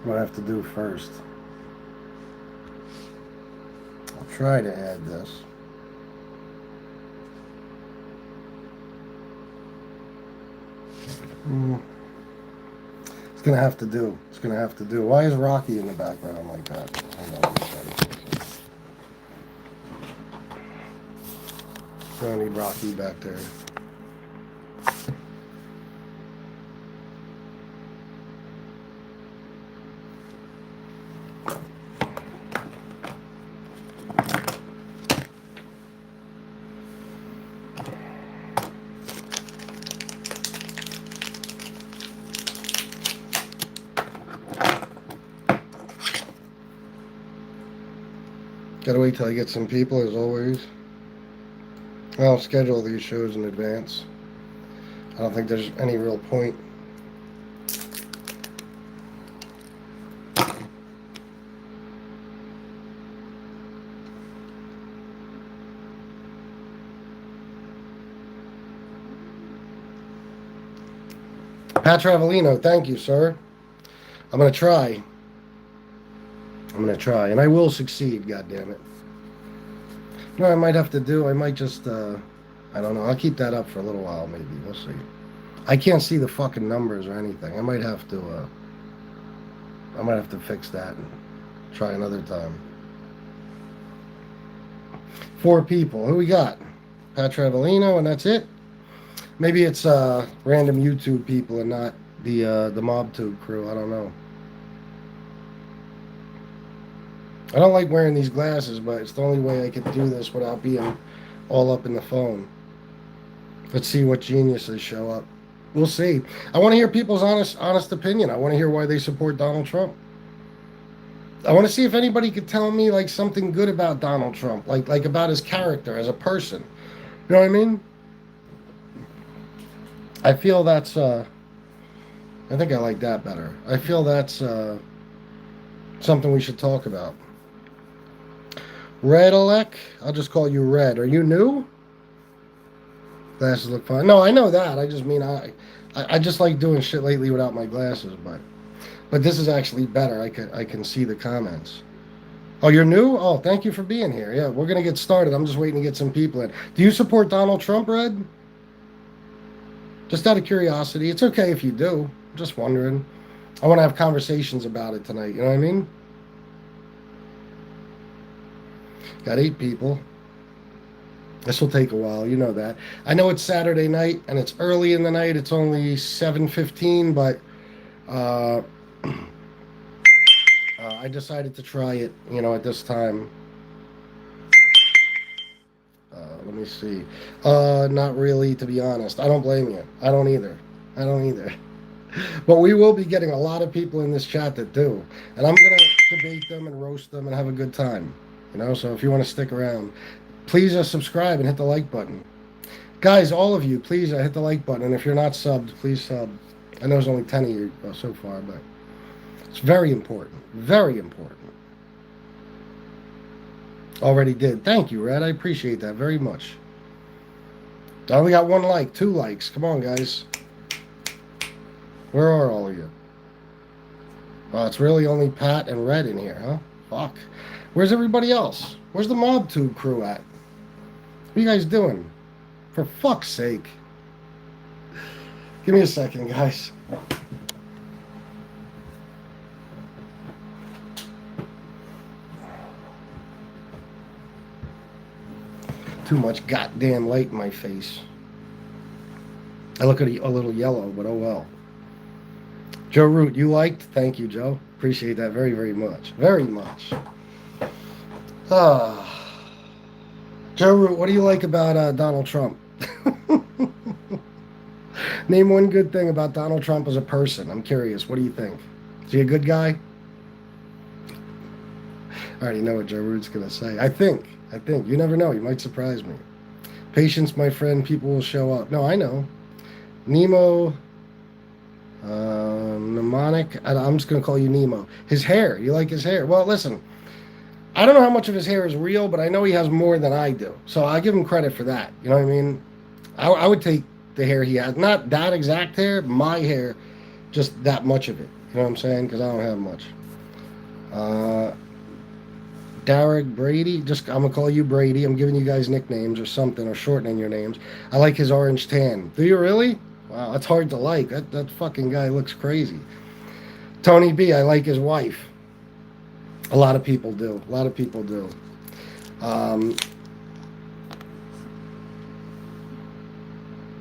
what I have to do first. I'll try to add this. It's gonna have to do. It's gonna have to do. Why is Rocky in the background like that? Hold on, I don't need Rocky back there. Gotta wait till I get some people, as always. I'll schedule these shows in advance. I don't think there's any real point. Pat Travelino, thank you, sir. I'm gonna try. And I will succeed, goddammit. You know what I might have to do? I might just, I don't know. I'll keep that up for a little while, maybe. We'll see. I can't see the fucking numbers or anything. I might have to fix that and try another time. 4 people. Who we got? Pat Travelino, and that's it. Maybe it's random YouTube people and not the MobTube crew. I don't know. I don't like wearing these glasses, but it's the only way I can do this without being all up in the phone. Let's see what geniuses show up. We'll see. I want to hear people's honest opinion. I want to hear why they support Donald Trump. I want to see if anybody could tell me like something good about Donald Trump, like about his character as a person. You know what I mean? I feel that's I think I like that better. I feel that's something we should talk about. Red Alec, I'll just call you Red. Are you new? Glasses look fine. No, I know that. I just mean I just like doing shit lately without my glasses, but this is actually better. I can see the comments. Oh, you're new? Oh, thank you for being here. Yeah, we're gonna get started. I'm just waiting to get some people in. Do you support Donald Trump, Red? Just out of curiosity. It's okay if you do. I'm just wondering. I want to have conversations about it tonight. You know what I mean? Got 8 people. This will take a while. You know that. I know it's Saturday night and it's early in the night. It's only 7:15, but I decided to try it, at this time. Let me see. Not really, to be honest. I don't blame you. I don't either. But we will be getting a lot of people in this chat that do. And I'm going to debate them and roast them and have a good time. So if you want to stick around, please subscribe and hit the like button. Guys, all of you, please hit the like button. And if you're not subbed, please sub. I know there's only 10 of you so far, but it's very important. Very important. Already did. Thank you, Red. I appreciate that very much. I only got 1 like, 2 likes. Come on, guys. Where are all of you? Well, it's really only Pat and Red in here, huh? Fuck. Where's everybody else? Where's the MobTube crew at? What are you guys doing? For fuck's sake. Give me a second, guys. Too much goddamn light in my face. I look at a little yellow, but oh well. Joe Root, you liked? Thank you, Joe. Appreciate that very, very much. Very much. Joe Root, what do you like about Donald Trump? Name one good thing about Donald Trump as a person. I'm curious. What do you think? Is he a good guy? I already know what Joe Root's going to say. I think. You never know. You might surprise me. Patience, my friend. People will show up. No, I know. Nemo... mnemonic. I'm just going to call you Nemo. His hair. You like his hair? Well, listen. I don't know how much of his hair is real, but I know he has more than I do. So I'll give him credit for that. You know what I mean? I would take the hair he has. Not that exact hair. My hair. just that much of it. You know what I'm saying? Because I don't have much. Derek Brady, just I'm gonna call you Brady. I'm giving you guys nicknames or something, or shortening your names. I like his orange tan. Do you really? Wow, that's hard to like. That fucking guy looks crazy. Tony B, I like his wife. A lot of people do. A lot of people do.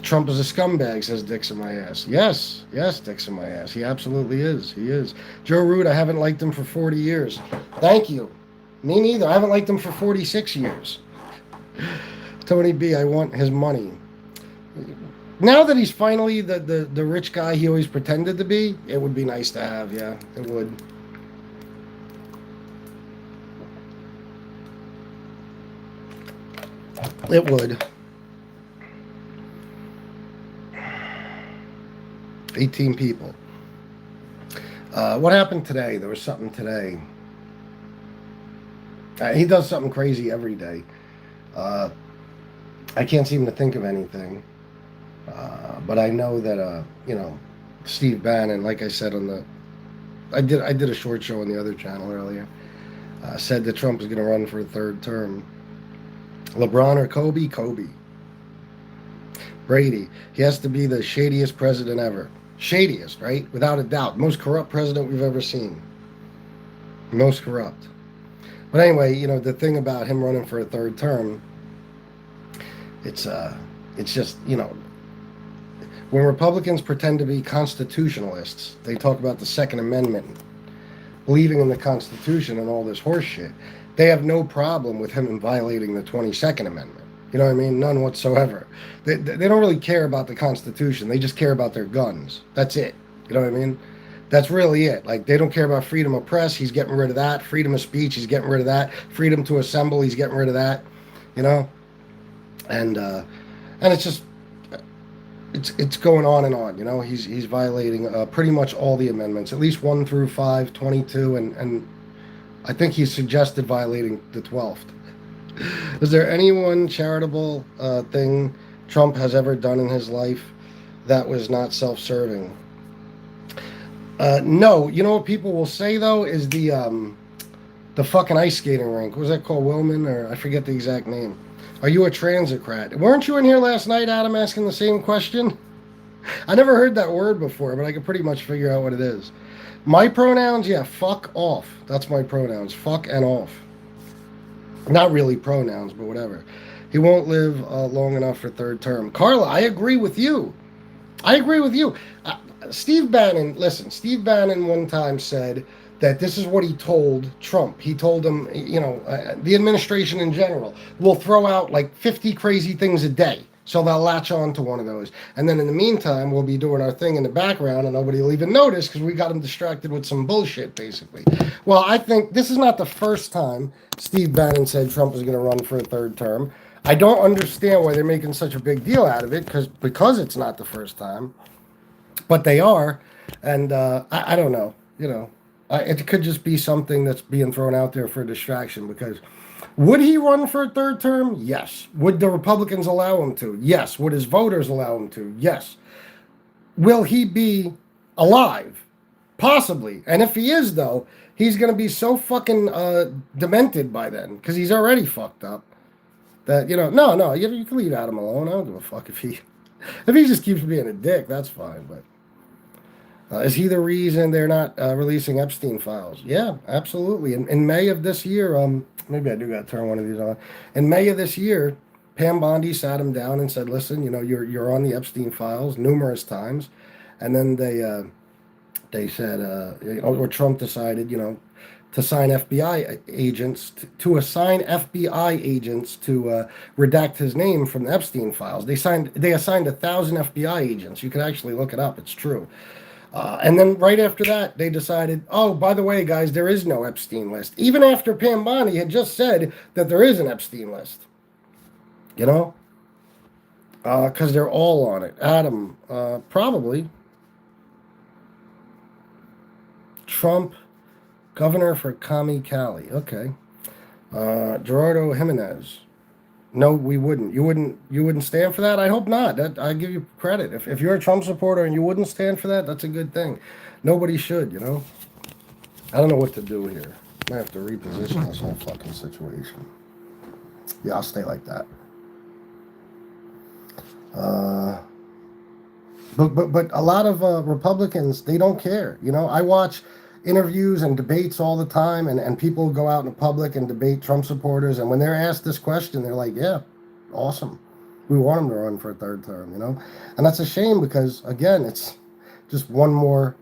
Trump is a scumbag, says Dick's in my ass. Yes, yes, Dick's in my ass. He absolutely is. He is. Joe Root, I haven't liked him for 40 years. Thank you. Me neither. I haven't liked him for 46 years. Tony B, I want his money. Now that he's finally the rich guy he always pretended to be, it would be nice to have, yeah. It would. It would. 18 people. What happened today? There was something today. He does something crazy every day. I can't seem to think of anything. But I know that, Steve Bannon, like I said I did a short show on the other channel earlier, said that Trump is going to run for a third term. LeBron or Kobe? Kobe. Brady, he has to be the shadiest president ever. Shadiest, right? Without a doubt. Most corrupt president we've ever seen. Most corrupt. But anyway, the thing about him running for a third term, it's just, when Republicans pretend to be constitutionalists, they talk about the Second Amendment, believing in the Constitution and all this horse shit. They have no problem with him violating the 22nd Amendment. You know what I mean? None whatsoever. They don't really care about the Constitution. They just care about their guns. That's it. You know what I mean? That's really it. Like, they don't care about freedom of press. He's getting rid of that. Freedom of speech. He's getting rid of that. Freedom to assemble. He's getting rid of that. And it's just, it's going on and on. He's violating pretty much all the amendments, at least 1 through 5, 22, and I think he's suggested violating the 12th. Is there any one charitable thing Trump has ever done in his life that was not self-serving? No. You know what people will say, though, is the fucking ice skating rink. What was that called? Wilman? Or I forget the exact name. Are you a transocrat? Weren't you in here last night, Adam, asking the same question? I never heard that word before, but I could pretty much figure out what it is. My pronouns? Yeah, fuck off. That's my pronouns. Fuck and off. Not really pronouns, but whatever. He won't live long enough for third term. Carla, I agree with you. Steve Bannon, listen, Steve Bannon one time said that this is what he told Trump. He told him, the administration in general will throw out like 50 crazy things a day. So they'll latch on to one of those. And then in the meantime, we'll be doing our thing in the background and nobody will even notice because we got them distracted with some bullshit, basically. Well, I think this is not the first time Steve Bannon said Trump is going to run for a third term. I don't understand why they're making such a big deal out of it because it's not the first time. But they are. And I don't know. It could just be something that's being thrown out there for a distraction because... Would he run for a third term? Yes. Would the Republicans allow him to? Yes. Would his voters allow him to? Yes. Will he be alive? Possibly. And if he is, though, he's going to be so fucking demented by then because he's already fucked up that, no, you can leave Adam alone. I don't give a fuck if he just keeps being a dick, that's fine. But is he the reason they're not releasing Epstein files? Yeah, absolutely. In May of this year, maybe I do got to turn one of these on. In May of this year, Pam Bondi sat him down and said, "Listen, you're on the Epstein files numerous times," and then they said, or Trump decided, to assign FBI agents to redact his name from the Epstein files. They assigned 1,000 FBI agents. You can actually look it up. It's true. And then right after that, they decided, oh, by the way, guys, there is no Epstein list. Even after Pam Bondi had just said that there is an Epstein list. Because they're all on it. Adam, probably. Trump, governor for Kami Cali. Okay. Gerardo Jimenez. No, we wouldn't. You wouldn't stand for that? I hope not. That I give you credit. If you're a Trump supporter and you wouldn't stand for that, that's a good thing. Nobody should, you know? I don't know what to do here. I might have to reposition this whole fucking situation. Yeah, I'll stay like that. But a lot of Republicans, they don't care. You know, I watch interviews and debates all the time, and people go out in public and debate Trump supporters, and when they're asked this question, they're like, yeah, awesome. We want him to run for a third term, you know? And that's a shame because, again, it's just one more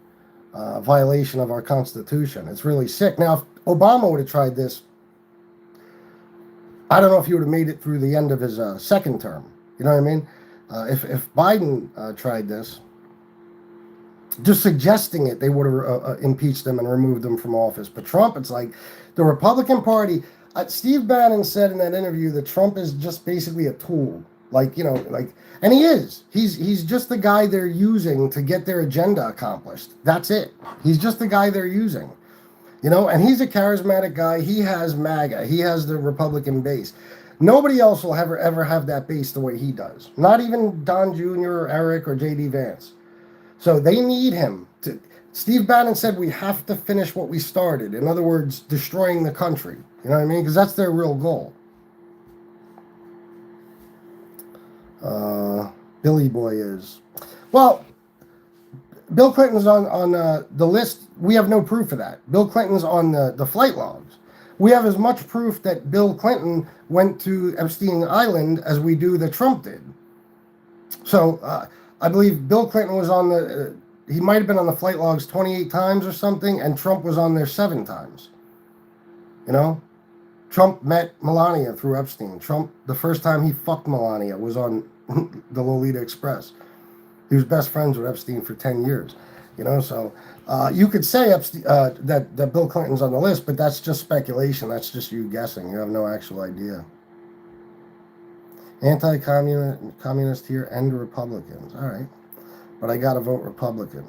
violation of our Constitution. It's really sick. Now, if Obama would have tried this, I don't know if he would have made it through the end of his second term. You know what I mean? If Biden tried this, just suggesting it, they would have impeached him and removed him from office. But Trump, it's like the Republican Party. Steve Bannon said in that interview that Trump is just basically a tool. Like, you know, like, and he is. He's just the guy they're using to get their agenda accomplished. That's it. He's just the guy they're using. You know, and he's a charismatic guy. He has MAGA. He has the Republican base. Nobody else will ever have that base the way he does. Not even Don Jr. or Eric or J.D. Vance. So they need him to. Steve Bannon said we have to finish what we started. In other words, destroying the country. You know what I mean? Because that's their real goal. Billy Boy is. Well, Bill Clinton's on the list. We have no proof of that. Bill Clinton's on the flight logs. We have as much proof that Bill Clinton went to Epstein Island as we do that Trump did. So I believe Bill Clinton was on the, he might have been on the flight logs 28 times or something, and Trump was on there 7 times. You know? Trump met Melania through Epstein. Trump, the first time he fucked Melania was on the Lolita Express. He was best friends with Epstein for 10 years. You know, so you could say Epstein, that Bill Clinton's on the list, but that's just speculation. That's just you guessing. You have no actual idea. Anti-communist here and Republicans. All right. But I got to vote Republican.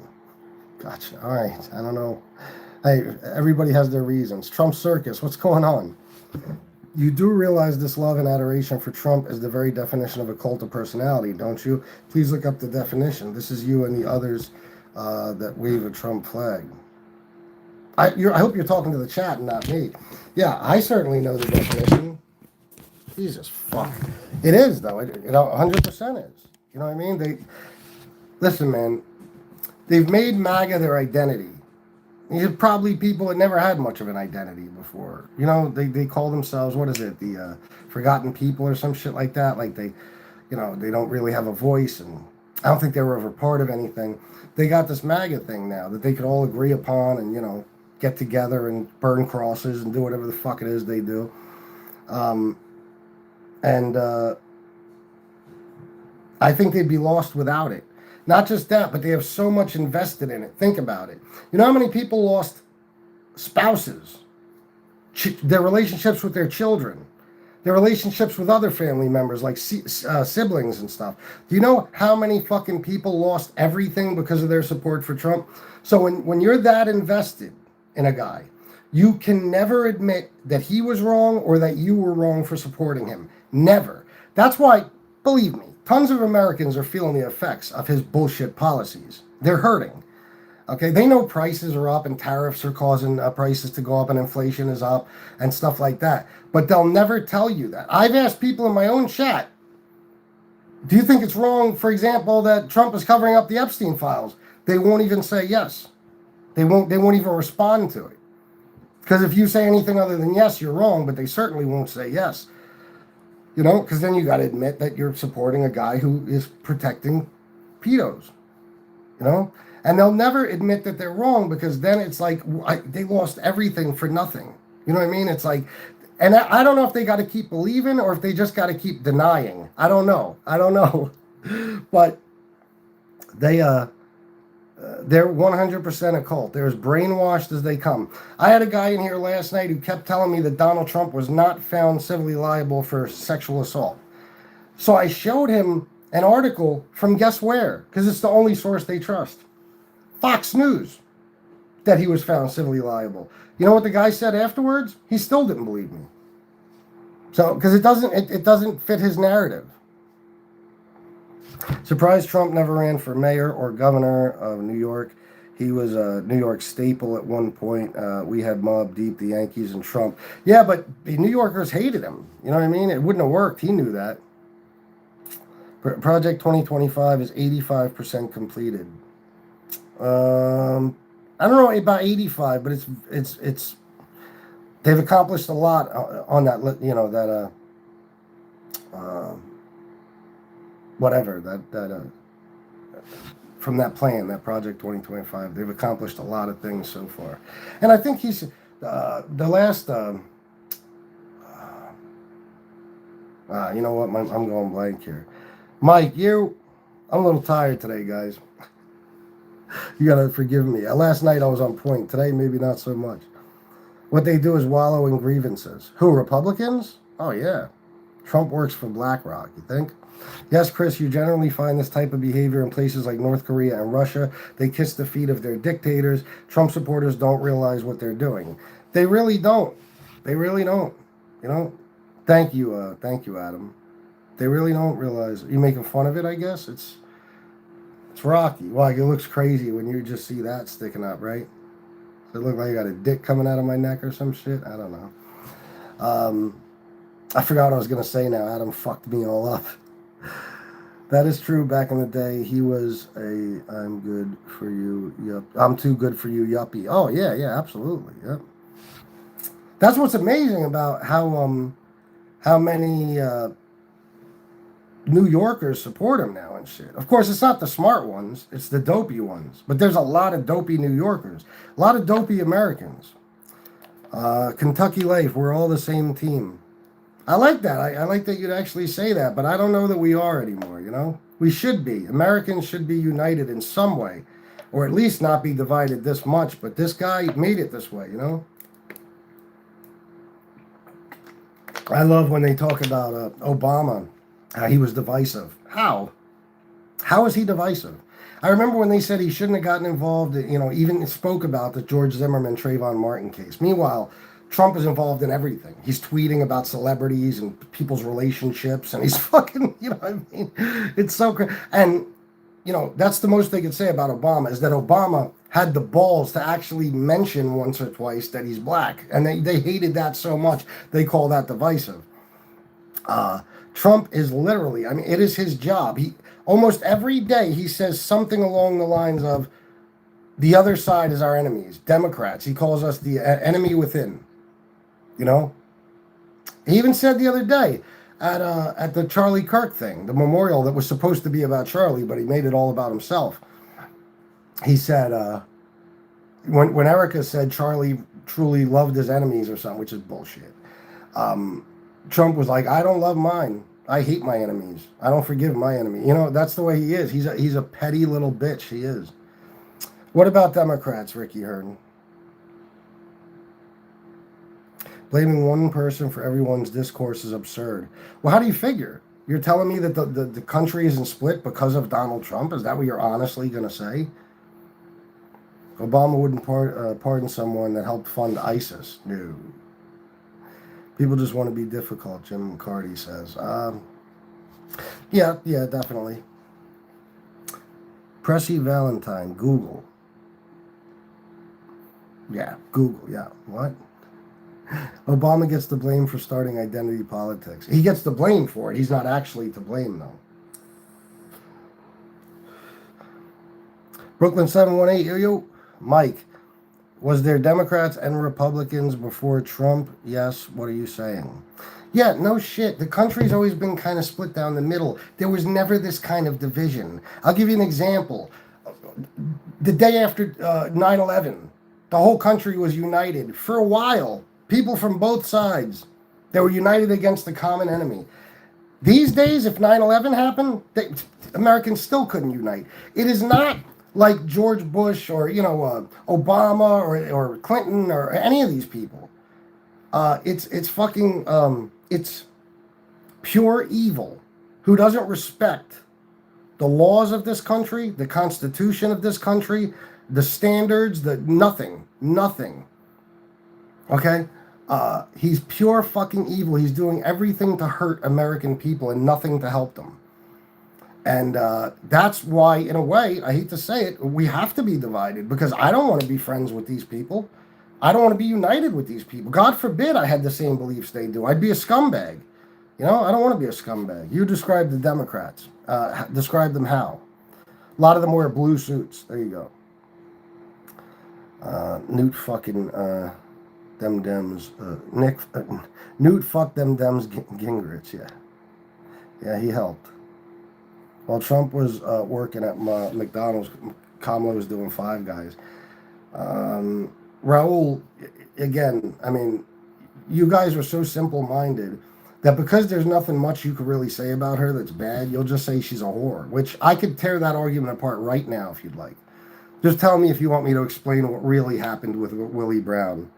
Gotcha. All right. I don't know. Hey, everybody has their reasons. Trump circus. What's going on? You do realize this love and adoration for Trump is the very definition of a cult of personality, don't you? Please look up the definition. This is you and the others that wave a Trump flag. I hope you're talking to the chat and not me. Yeah, I certainly know the definition. Jesus fuck. It is, though. It 100% is. You know what I mean? Listen, man. They've made MAGA their identity. These are probably people that never had much of an identity before. You know, they call themselves, what is it, the forgotten people or some shit like that. Like they don't really have a voice, and I don't think they were ever part of anything. They got this MAGA thing now that they could all agree upon and, you know, get together and burn crosses and do whatever the fuck it is they do. I think they'd be lost without it. Not just that, but they have so much invested in it. Think about it. You know how many people lost spouses, their relationships with their children, their relationships with other family members like siblings and stuff. Do you know how many fucking people lost everything because of their support for Trump? So when you're that invested in a guy, you can never admit that he was wrong or that you were wrong for supporting him. Never. That's why, believe me, tons of Americans are feeling the effects of his bullshit policies. They're hurting. Okay, they know prices are up and tariffs are causing prices to go up and inflation is up and stuff like that. But they'll never tell you that. I've asked people in my own chat, do you think it's wrong, for example, that Trump is covering up the Epstein files? They won't even say yes. They won't even respond to it. Because if you say anything other than yes, you're wrong, but they certainly won't say yes. You know, because then you got to admit that you're supporting a guy who is protecting pedos. You know? And they'll never admit that they're wrong because then it's like they lost everything for nothing. You know what I mean? It's like, and I don't know if they got to keep believing or if they just got to keep denying. I don't know. But they're 100% a cult. They're as brainwashed as they come. I had a guy in here last night who kept telling me that Donald Trump was not found civilly liable for sexual assault. So I showed him an article from guess where? Because it's the only source they trust. Fox News, that he was found civilly liable. You know what the guy said afterwards? He still didn't believe me. So, because it doesn't fit his narrative. Surprised Trump never ran for mayor or governor of New York. He was a New York staple at one point. We had Mobb Deep, the Yankees, and Trump. Yeah, but the New Yorkers hated him. You know what I mean? It wouldn't have worked. He knew that. Project 2025 is 85% completed. I don't know about 85, but it's they've accomplished a lot on that. You know that whatever that from that plan, that Project 2025, they've accomplished a lot of things so far, and I think he's the last. You know what? I'm going blank here. Mike, I'm a little tired today, guys. You gotta forgive me. Last night I was on point. Today, maybe not so much. What they do is wallow in grievances. Who, Republicans? Oh, yeah. Trump works for BlackRock, you think? Yes, Chris, you generally find this type of behavior in places like North Korea and Russia. They kiss the feet of their dictators. Trump supporters don't realize what they're doing. They really don't. They really don't. You know? Thank you, Adam. They really don't realize. You making fun of it, I guess? It's rocky. Like, it looks crazy when you just see that sticking up, right? Does it look like I got a dick coming out of my neck or some shit? I don't know. I forgot what I was going to say now. Adam fucked me all up. That is true. Back in the day, he was I'm good for you, yup. I'm too good for you, yuppie. Oh, yeah, absolutely, yep. That's what's amazing about how many New Yorkers support him now and shit. Of course, it's not the smart ones, it's the dopey ones. But there's a lot of dopey New Yorkers, a lot of dopey Americans. Kentucky Life, we're all the same team. I like that. I like that you'd actually say that, but I don't know that we are anymore, you know? We should be. Americans should be united in some way, or at least not be divided this much, but this guy made it this way, you know? I love when they talk about Obama. He was divisive. How? How is he divisive? I remember when they said he shouldn't have gotten involved, you know, even spoke about the George Zimmerman, Trayvon Martin case. Meanwhile, Trump is involved in everything. He's tweeting about celebrities and people's relationships, and he's fucking, you know what I mean? It's so crazy. And, you know, that's the most they could say about Obama, is that Obama had the balls to actually mention once or twice that he's black. And they hated that so much, they call that divisive. Trump is literally, I mean, it is his job. He almost every day he says something along the lines of, the other side is our enemies, Democrats. He calls us the enemy within, you know? He even said the other day at the Charlie Kirk thing, the memorial that was supposed to be about Charlie, but he made it all about himself. He said, when Erica said Charlie truly loved his enemies or something, which is bullshit, Trump was like, I don't love mine. I hate my enemies. I don't forgive my enemy. You know, that's the way he is. He's a petty little bitch. He is. What about Democrats, Ricky Herden? Blaming one person for everyone's discourse is absurd. Well, how do you figure? You're telling me that the country isn't split because of Donald Trump? Is that what you're honestly going to say? Obama wouldn't pardon someone that helped fund ISIS. No. People just want to be difficult, Jim McCarty says. Yeah, definitely. Pressy Valentine, Google. Yeah, Google, yeah. What? Obama gets the blame for starting identity politics. He gets the blame for it. He's not actually to blame, though. Brooklyn 718, yo, Mike. Was there Democrats and Republicans before Trump? Yes. What are you saying? Yeah, no shit. The country's always been kind of split down the middle. There was never this kind of division. I'll give you an example. The day after 9/11, the whole country was united. For a while, people from both sides, they were united against the common enemy. These days, if 9/11 happened, Americans still couldn't unite. It is not like George Bush or, you know, Obama or Clinton or any of these people. It's fucking, it's pure evil who doesn't respect the laws of this country, the Constitution of this country, the standards, nothing. Okay? He's pure fucking evil. He's doing everything to hurt American people and nothing to help them. And that's why, in a way, I hate to say it, we have to be divided because I don't want to be friends with these people. I don't want to be united with these people. God forbid I had the same beliefs they do. I'd be a scumbag. You know, I don't want to be a scumbag. You describe the Democrats. Describe them how? A lot of them wear blue suits. There you go. Newt fucking them Dems. Newt fuck them Dems Gingrich. Yeah, he helped. While Trump was working at McDonald's, Kamala was doing Five Guys. Raul, again, I mean, you guys are so simple-minded that because there's nothing much you could really say about her that's bad, you'll just say she's a whore, which I could tear that argument apart right now if you'd like. Just tell me if you want me to explain what really happened with Willie Brown.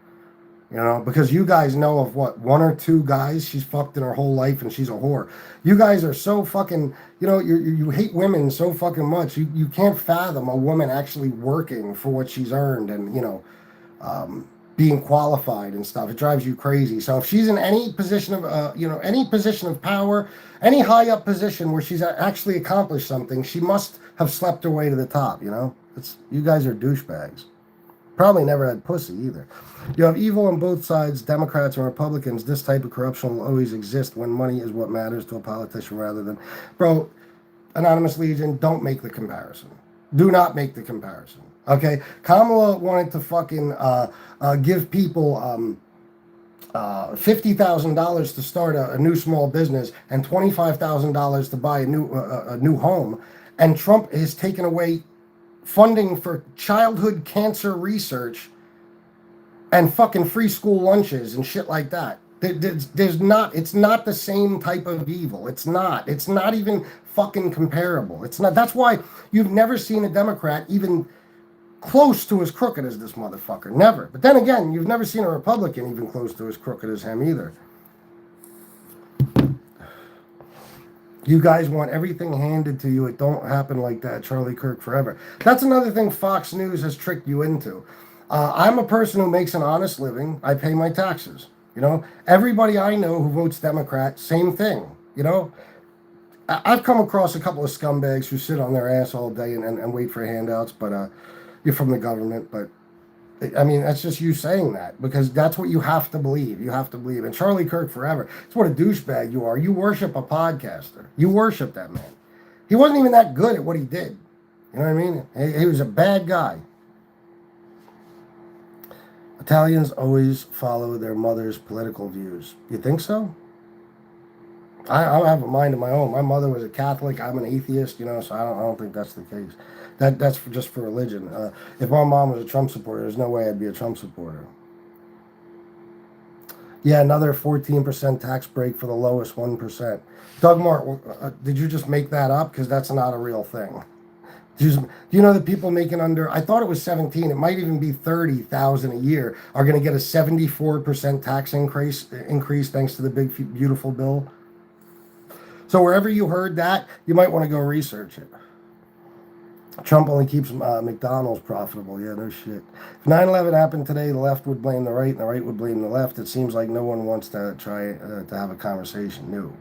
You know, because you guys know of what, one or two guys she's fucked in her whole life and she's a whore. You guys are so fucking, you know, you hate women so fucking much. You can't fathom a woman actually working for what she's earned and, you know, being qualified and stuff. It drives you crazy. So if she's in any position of, you know, any position of power, any high up position where she's actually accomplished something, she must have slept her way to the top, you know? You guys are douchebags. Probably never had pussy either. You have evil on both sides, Democrats and Republicans. This type of corruption will always exist when money is what matters to a politician rather than... Bro, Anonymous Legion, don't make the comparison. Do not make the comparison. Okay? Kamala wanted to fucking give people $50,000 to start a new small business and $25,000 to buy a new home. And Trump has taken away funding for childhood cancer research and fucking free school lunches and shit like that. There's not, it's not the same type of evil. It's not even fucking comparable. It's not. That's why you've never seen a Democrat even close to as crooked as this motherfucker. Never. But then again, you've never seen a Republican even close to as crooked as him either. You guys want everything handed to you. It don't happen like that. Charlie Kirk forever. That's another thing Fox News has tricked you into. I'm a person who makes an honest living. I pay my taxes. You know, everybody I know who votes Democrat, same thing. You know, I've come across a couple of scumbags who sit on their ass all day and wait for handouts, but you're from the government. But I mean, that's just you saying that because that's what you have to believe. You have to believe. And Charlie Kirk forever. It's what a douchebag you are. You worship a podcaster. You worship that man. He wasn't even that good at what he did. You know what I mean? He was a bad guy. Italians always follow their mother's political views. You think so? I have a mind of my own. My mother was a Catholic. I'm an atheist, you know, so I don't think that's the case. That's just for religion. If my mom was a Trump supporter, there's no way I'd be a Trump supporter. Yeah, another 14% tax break for the lowest 1%. Doug Mart, did you just make that up? Because that's not a real thing. Do you know that people making under, I thought it was 17, it might even be 30,000 a year, are going to get a 74% tax increase thanks to the big, beautiful bill? So wherever you heard that, you might want to go research it. Trump only keeps McDonald's profitable. Yeah, no shit. If 9/11 happened today, the left would blame the right and the right would blame the left. It seems like no one wants to try to have a conversation. No. You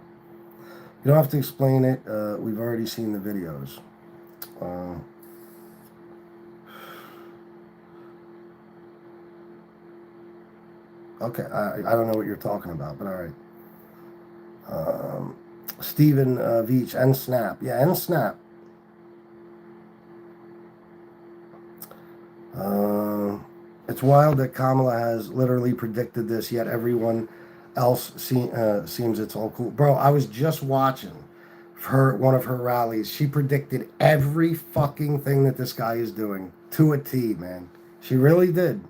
don't have to explain it. We've already seen the videos. Okay, I don't know what you're talking about, but all right. Stephen Veach, NSNAP. Yeah, NSNAP. It's wild that Kamala has literally predicted this, yet everyone else seems it's all cool. Bro, I was just watching one of her rallies. She predicted every fucking thing that this guy is doing to a T, man. She really did.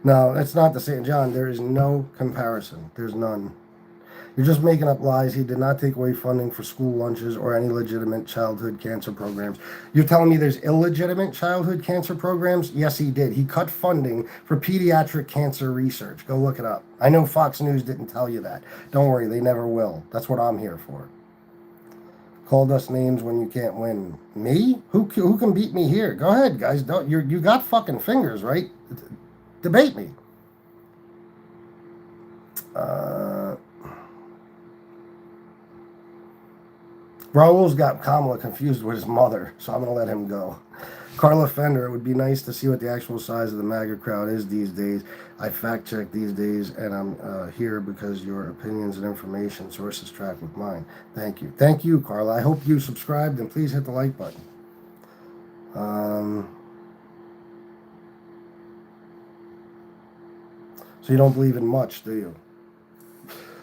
No, that's not the same, John. There is no comparison. There's none. You're just making up lies. He did not take away funding for school lunches or any legitimate childhood cancer programs. You're telling me there's illegitimate childhood cancer programs? Yes, he did. He cut funding for pediatric cancer research. Go look it up. I know Fox News didn't tell you that. Don't worry, they never will. That's what I'm here for. Called us names when you can't win. Me? Who can beat me here? Go ahead, guys. Don't you got fucking fingers, right? Debate me. Raul's got Kamala confused with his mother, so I'm gonna let him go. Carla Fender, it would be nice to see what the actual size of the MAGA crowd is these days. I fact check these days, and I'm here because your opinions and information sources track with mine. Thank you. Thank you, Carla. I hope you subscribed, and please hit the like button. So you don't believe in much, do you?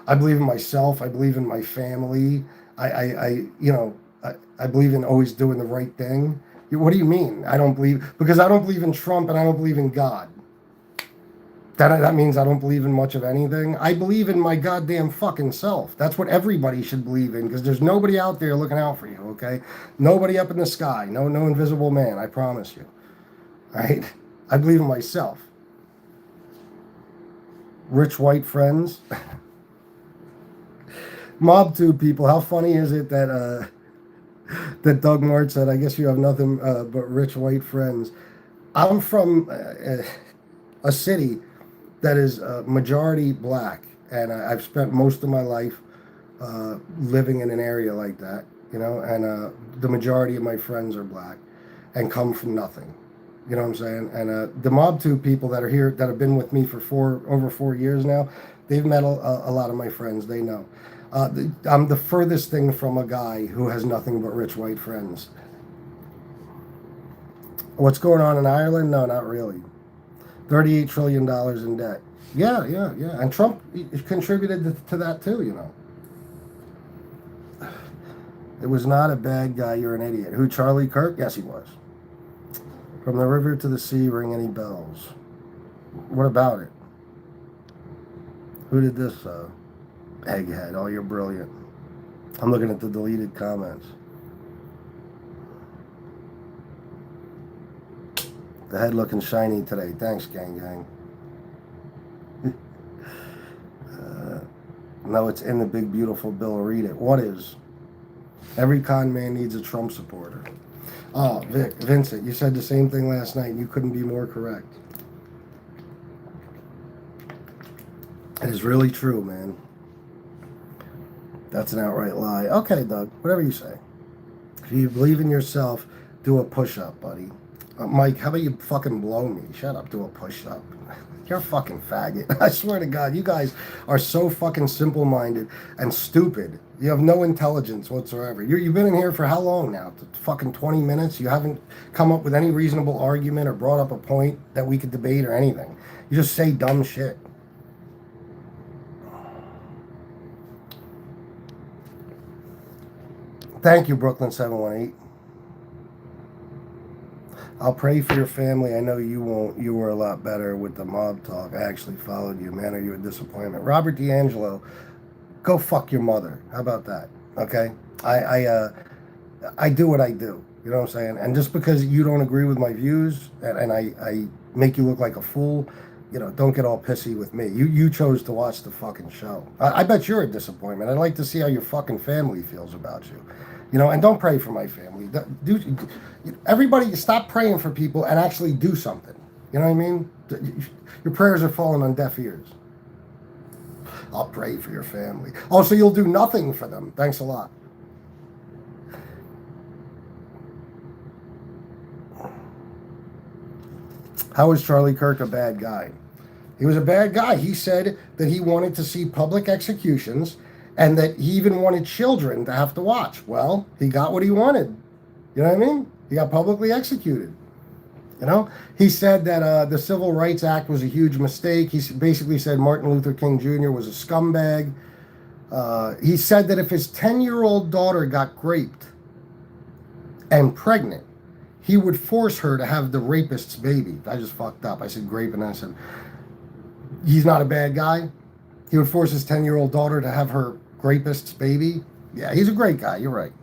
I believe in myself. I believe in my family. I believe in always doing the right thing. What do you mean? I don't believe, because I don't believe in Trump and I don't believe in God. That means I don't believe in much of anything. I believe in my goddamn fucking self. That's what everybody should believe in, because there's nobody out there looking out for you, okay? Nobody up in the sky. No invisible man, I promise you. All right? I believe in myself. Rich white friends. Mob 2 people. How funny is it that that Doug Mart said, I guess you have nothing but rich white friends. I'm from a city that is majority black, and I've spent most of my life living in an area like that, you know, and the majority of my friends are black and come from nothing. You know what I'm saying? And the Mob 2 people that are here, that have been with me for over 4 years now, they've met a lot of my friends. They know. I'm the furthest thing from a guy who has nothing but rich white friends. What's going on in Ireland? No, not really. $38 trillion in debt. Yeah. And Trump contributed to that too, you know. It was not a bad guy. You're an idiot. Who, Charlie Kirk? Yes, he was. From the river to the sea, ring any bells. What about it? Who did this, Egghead? Oh, you're brilliant. I'm looking at the deleted comments. The head looking shiny today. Thanks, gang. No, it's in the big, beautiful bill. Read it. What is? Every con man needs a Trump supporter. Oh, Vincent, you said the same thing last night, and you couldn't be more correct. It is really true, man. That's an outright lie. Okay, Doug, whatever you say. If you believe in yourself, do a push-up, buddy. Mike, how about you fucking blow me? Shut up, do a push-up. You're a fucking faggot. I swear to God, you guys are so fucking simple-minded and stupid. You have no intelligence whatsoever. You've been in here for how long now? Fucking 20 minutes? You haven't come up with any reasonable argument or brought up a point that we could debate or anything. You just say dumb shit. Thank you, Brooklyn 718. I'll pray for your family. I know you won't. You were a lot better with the mob talk. I actually followed you, man. Are you a disappointment? Robert D'Angelo, go fuck your mother. How about that? Okay? I do what I do. You know what I'm saying? And just because you don't agree with my views and I make you look like a fool, you know, don't get all pissy with me. You chose to watch the fucking show. I bet you're a disappointment. I'd like to see how your fucking family feels about you. You know, and don't pray for my family. Everybody, stop praying for people and actually do something. You know what I mean? Your prayers are falling on deaf ears. I'll pray for your family. Oh, so you'll do nothing for them. Thanks a lot. How is Charlie Kirk a bad guy? He was a bad guy. He said that he wanted to see public executions and that he even wanted children to have to watch. Well, he got what he wanted. You know what I mean? He got publicly executed. You know? He said that the Civil Rights Act was a huge mistake. He basically said Martin Luther King Jr. was a scumbag. He said that if his 10-year-old daughter got raped and pregnant, he would force her to have the rapist's baby. I just fucked up. I said grape, and I said, he's not a bad guy. He would force his 10-year-old daughter to have her rapist's baby. Yeah, he's a great guy. You're right.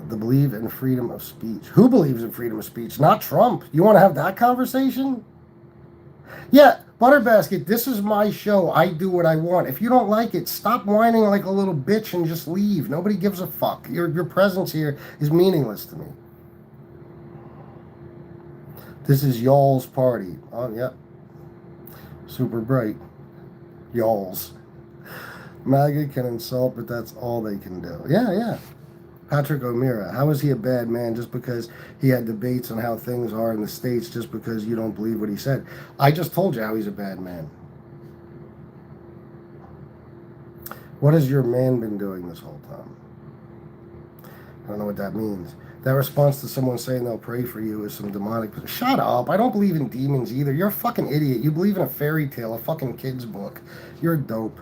The believe in freedom of speech. Who believes in freedom of speech? Not Trump. You want to have that conversation? Yeah, Butterbasket, this is my show. I do what I want. If you don't like it, stop whining like a little bitch and just leave. Nobody gives a fuck. Your presence here is meaningless to me. This is y'all's party. Oh, yeah. Super bright. Y'all's. MAGA can insult, but that's all they can do. Yeah. Patrick O'Meara, how is he a bad man just because he had debates on how things are in the States just because you don't believe what he said? I just told you how he's a bad man. What has your man been doing this whole time? I don't know what that means. That response to someone saying they'll pray for you is some demonic... Shut up. I don't believe in demons either. You're a fucking idiot. You believe in a fairy tale, a fucking kid's book. You're dope.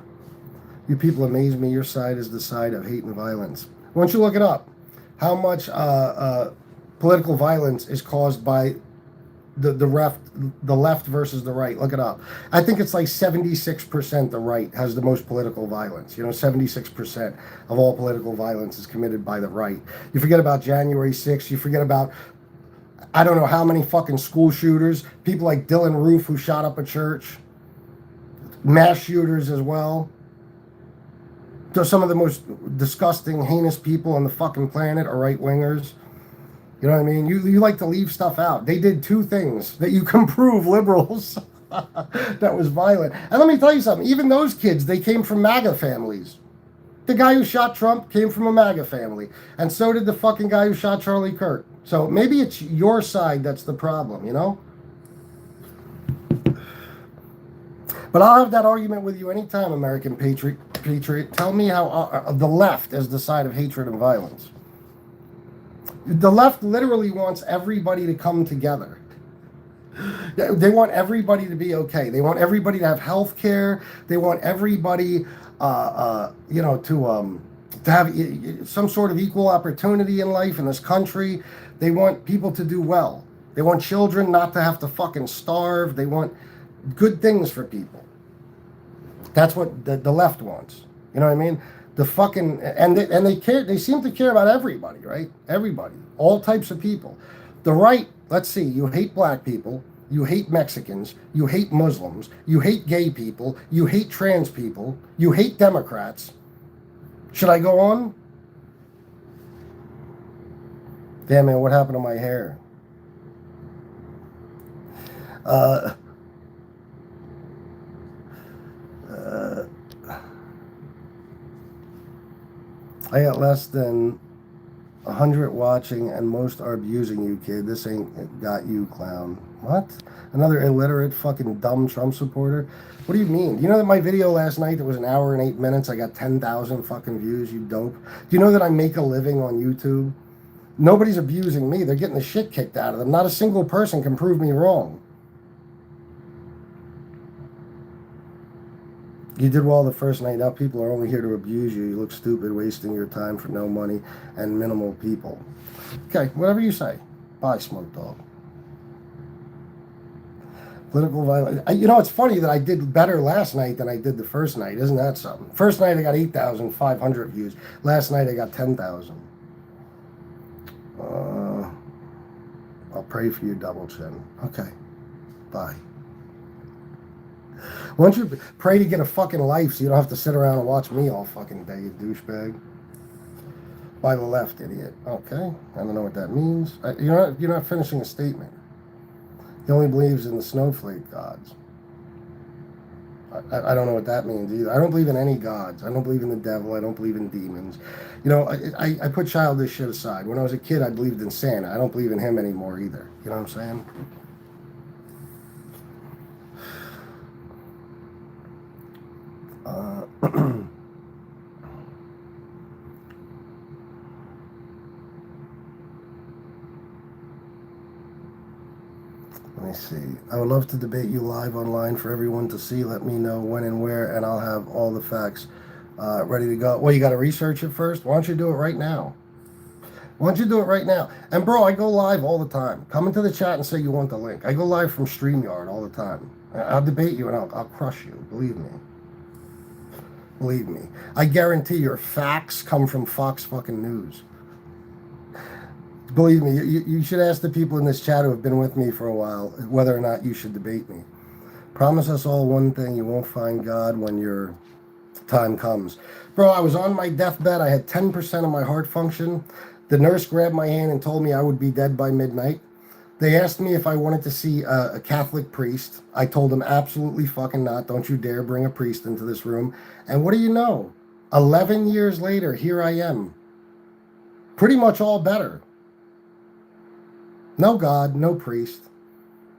You people amaze me. Your side is the side of hate and violence. Why don't you look it up? How much political violence is caused by the left versus the right? Look it up. I think it's like 76% the right has the most political violence. 76% of all political violence is committed by the right. You forget about January 6th. You forget about I don't know how many fucking school shooters. People like Dylan Roof who shot up a church. Mass shooters as well. So some of the most disgusting, heinous people on the fucking planet are right-wingers. You know what I mean? You like to leave stuff out. They did two things that you can prove liberals that was violent. And let me tell you something. Even those kids, they came from MAGA families. The guy who shot Trump came from a MAGA family. And so did the fucking guy who shot Charlie Kirk. So maybe it's your side that's the problem, But I'll have that argument with you anytime, American patriot. Tell me how the left is the side of hatred and violence. The left literally wants everybody to come together. They want everybody to be okay. They want everybody to have health care. They want everybody, to have some sort of equal opportunity in life in this country. They want people to do well. They want children not to have to fucking starve. They want good things for people. That's what the left wants. You know what I mean? The fucking and they care. They seem to care about everybody, right? Everybody, all types of people. The right, let's see. You hate black people. You hate Mexicans. You hate Muslims. You hate gay people. You hate trans people. You hate Democrats. Should I go on? Damn man, what happened to my hair? I got less than 100 watching, and most are abusing you, kid. This ain't got you, clown. What? Another illiterate, fucking dumb Trump supporter? What do you mean? Do you know that my video last night that was an hour and 8 minutes, I got 10,000 fucking views, you dope? Do you know that I make a living on YouTube? Nobody's abusing me. They're getting the shit kicked out of them. Not a single person can prove me wrong. You did well the first night. Now people are only here to abuse you. You look stupid, wasting your time for no money and minimal people. Okay, whatever you say. Bye, Smoke Dog. Political violence. It's funny that I did better last night than I did the first night. Isn't that something? First night I got 8,500 views. Last night I got 10,000. I'll pray for you, Double Chin. Okay, bye. Why don't you pray to get a fucking life so you don't have to sit around and watch me all fucking day, you douchebag? By the left, idiot. Okay, I don't know what that means. You're not finishing a statement. He only believes in the snowflake gods. I don't know what that means either. I don't believe in any gods. I don't believe in the devil. I don't believe in demons. I put childish shit aside. When I was a kid, I believed in Santa. I don't believe in him anymore either. You know what I'm saying? Let me see. I would love to debate you live online for everyone to see. Let me know when and where, and I'll have all the facts ready to go. Well, you got to research it first. Why don't you do it right now? Why don't you do it right now? And bro, I go live all the time. Come into the chat and say you want the link. I go live from StreamYard all the time. I'll debate you and I'll crush you. Believe me. Believe me. I guarantee your facts come from Fox fucking News. Believe me, you should ask the people in this chat who have been with me for a while whether or not you should debate me. Promise us all one thing: you won't find God when your time comes. Bro, I was on my deathbed. I had 10% of my heart function. The nurse grabbed my hand and told me I would be dead by midnight. They asked me if I wanted to see a Catholic priest. I told them absolutely fucking not. Don't you dare bring a priest into this room. And what do you know? 11 years later, here I am. Pretty much all better. No God, no priest.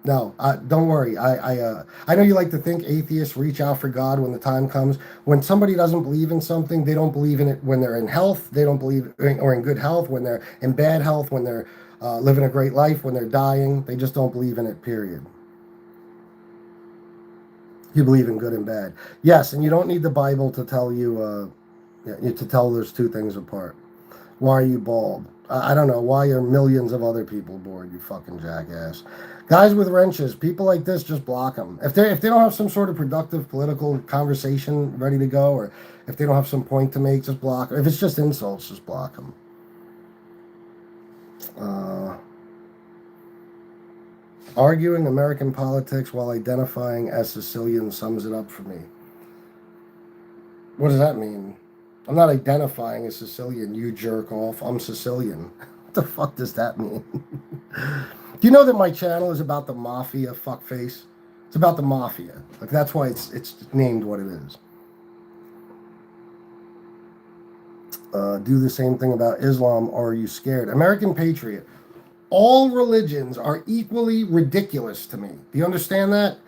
No, don't worry. I know you like to think atheists reach out for God when the time comes. When somebody doesn't believe in something, they don't believe in it when they're in health. They don't believe, or in good health, when they're in bad health, when they're living a great life, when they're dying. They just don't believe in it, period. You believe in good and bad. Yes, and you don't need the Bible to tell you, to tell those two things apart. Why are you bald? I don't know. Why are millions of other people bored, you fucking jackass? Guys with wrenches, people like this, just block them. If they don't have some sort of productive political conversation ready to go, or if they don't have some point to make, just block them. If it's just insults, just block them. Arguing American politics while identifying as Sicilian sums it up for me. What does that mean? I'm not identifying as Sicilian, you jerk off. I'm Sicilian. What the fuck does that mean? Do you know that my channel is about the mafia, fuckface? It's about the mafia. Like, that's why it's named what it is. Do the same thing about Islam, or are you scared? American Patriot. All religions are equally ridiculous to me. Do you understand that?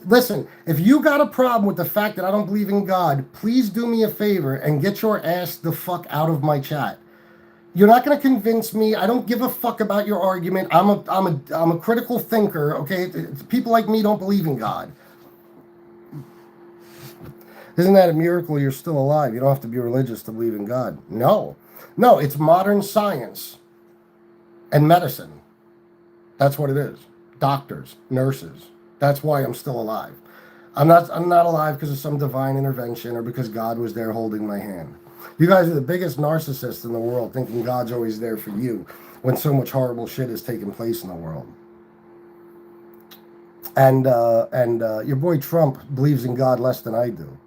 Listen, if you got a problem with the fact that I don't believe in God, please do me a favor and get your ass the fuck out of my chat. You're not going to convince me. I don't give a fuck about your argument. I'm a critical thinker, okay? People like me don't believe in God. Isn't that a miracle you're still alive? You don't have to be religious to believe in God. No, it's modern science and medicine. That's what it is. Doctors, nurses. That's why I'm still alive. I'm not alive because of some divine intervention or because God was there holding my hand. You guys are the biggest narcissists in the world, thinking God's always there for you when so much horrible shit is taking place in the world. And your boy Trump believes in God less than I do.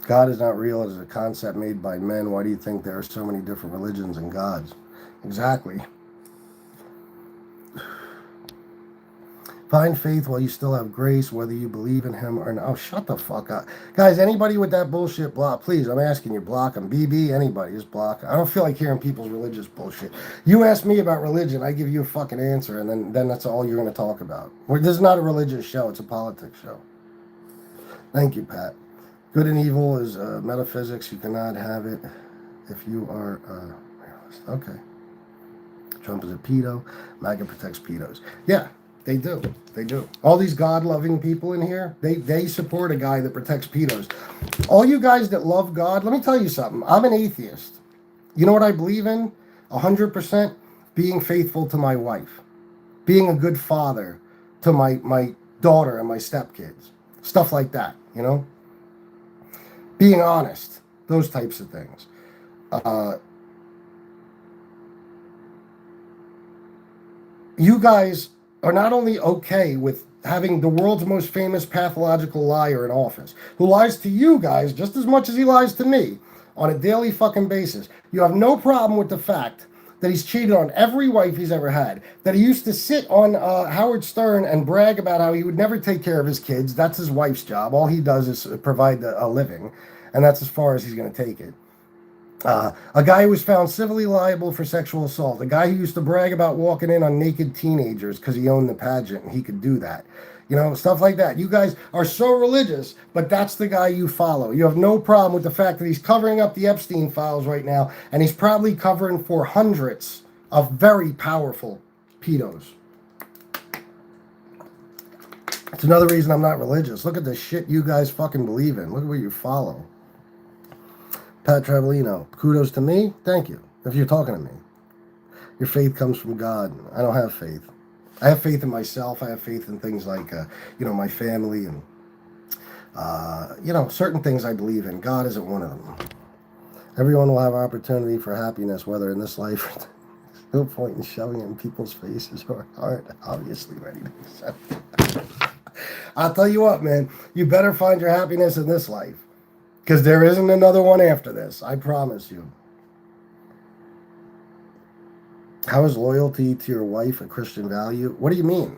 God is not real. It is a concept made by men. Why do you think there are so many different religions and gods? Exactly. Find faith while you still have grace, whether you believe in him or not. Oh, shut the fuck up. Guys, anybody with that bullshit, block. Please, I'm asking you, block them. BB, anybody, just block. I don't feel like hearing people's religious bullshit. You ask me about religion, I give you a fucking answer, and then that's all you're going to talk about. This is not a religious show. It's a politics show. Thank you, Pat. Good and evil is metaphysics. You cannot have it if you are realist. Okay. Trump is a pedo. MAGA protects pedos. Yeah. They do. They do. All these God-loving people in here, they support a guy that protects pedos. All you guys that love God, let me tell you something. I'm an atheist. You know what I believe in? 100%? Being faithful to my wife. Being a good father to my daughter and my stepkids. Stuff like that, you know? Being honest. Those types of things. You guys are not only okay with having the world's most famous pathological liar in office, who lies to you guys just as much as he lies to me on a daily fucking basis. You have no problem with the fact that he's cheated on every wife he's ever had, that he used to sit on Howard Stern and brag about how he would never take care of his kids. That's his wife's job. All he does is provide a living, and that's as far as he's going to take it. A guy who was found civilly liable for sexual assault. A guy who used to brag about walking in on naked teenagers because he owned the pageant and he could do that. You know, stuff like that. You guys are so religious, but that's the guy you follow. You have no problem with the fact that he's covering up the Epstein files right now, and he's probably covering for hundreds of very powerful pedos. It's another reason I'm not religious. Look at the shit you guys fucking believe in. Look at what you follow. Pat Travelino, kudos to me. Thank you. If you're talking to me, your faith comes from God. I don't have faith. I have faith in myself. I have faith in things like, my family and, certain things I believe in. God isn't one of them. Everyone will have opportunity for happiness, whether in this life or no point in shoving it in people's faces who aren't obviously ready to accept it. I'll tell you what, man. You better find your happiness in this life. Because there isn't another one after this. I promise you. How is loyalty to your wife a Christian value? What do you mean?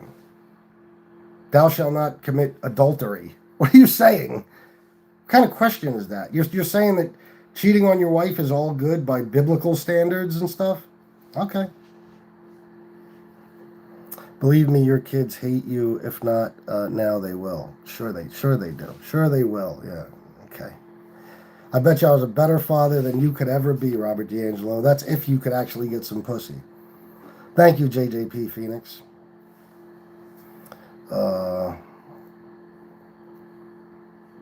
Thou shalt not commit adultery. What are you saying? What kind of question is that? You're saying that cheating on your wife is all good by biblical standards and stuff? Okay. Believe me, your kids hate you. If not, now they will. Sure they do. Sure they will. Yeah. Okay. I bet you I was a better father than you could ever be, Robert D'Angelo. That's if you could actually get some pussy. Thank you, JJP Phoenix.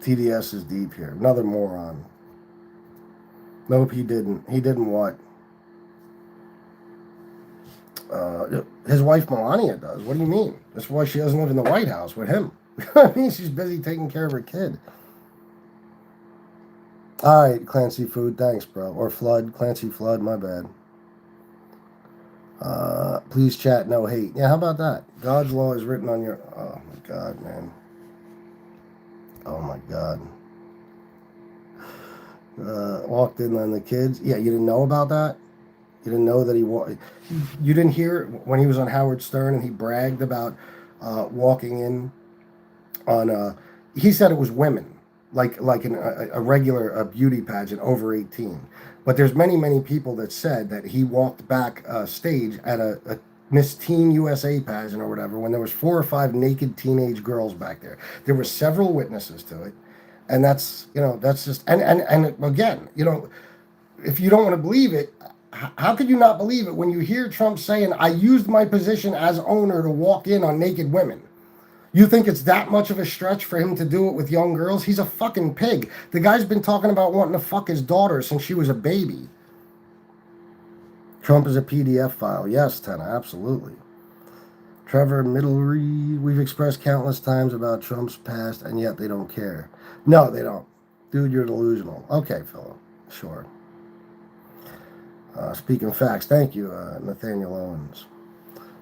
TDS is deep here. Another moron. Nope, he didn't. He didn't what? His wife Melania does. What do you mean? That's why she doesn't live in the White House with him. I mean, she's busy taking care of her kid. All right, Clancy Food. Thanks, bro. Or Flood. Clancy Flood. My bad. Please chat, no hate. Yeah, how about that? God's law is written on your... Oh, my God, man. Oh, my God. Walked in on the kids. Yeah, you didn't know about that? You didn't know that you didn't hear when he was on Howard Stern and he bragged about walking in on... he said it was women, like a regular beauty pageant over 18. But there's many people that said that he walked back stage at a Miss Teen USA pageant or whatever when there was 4 or 5 naked teenage girls back there. There were several witnesses to it, and that's just and again, if you don't want to believe it, how could you not believe it when you hear Trump saying, "I used my position as owner to walk in on naked women"? You think it's that much of a stretch for him to do it with young girls? He's a fucking pig. The guy's been talking about wanting to fuck his daughter since she was a baby. Trump is a PDF file. Yes, Tenna, absolutely. Trevor Middlery, we've expressed countless times about Trump's past, and yet they don't care. No, they don't. Dude, you're delusional. Okay, Philip. Sure. Speaking facts. Thank you, Nathaniel Owens.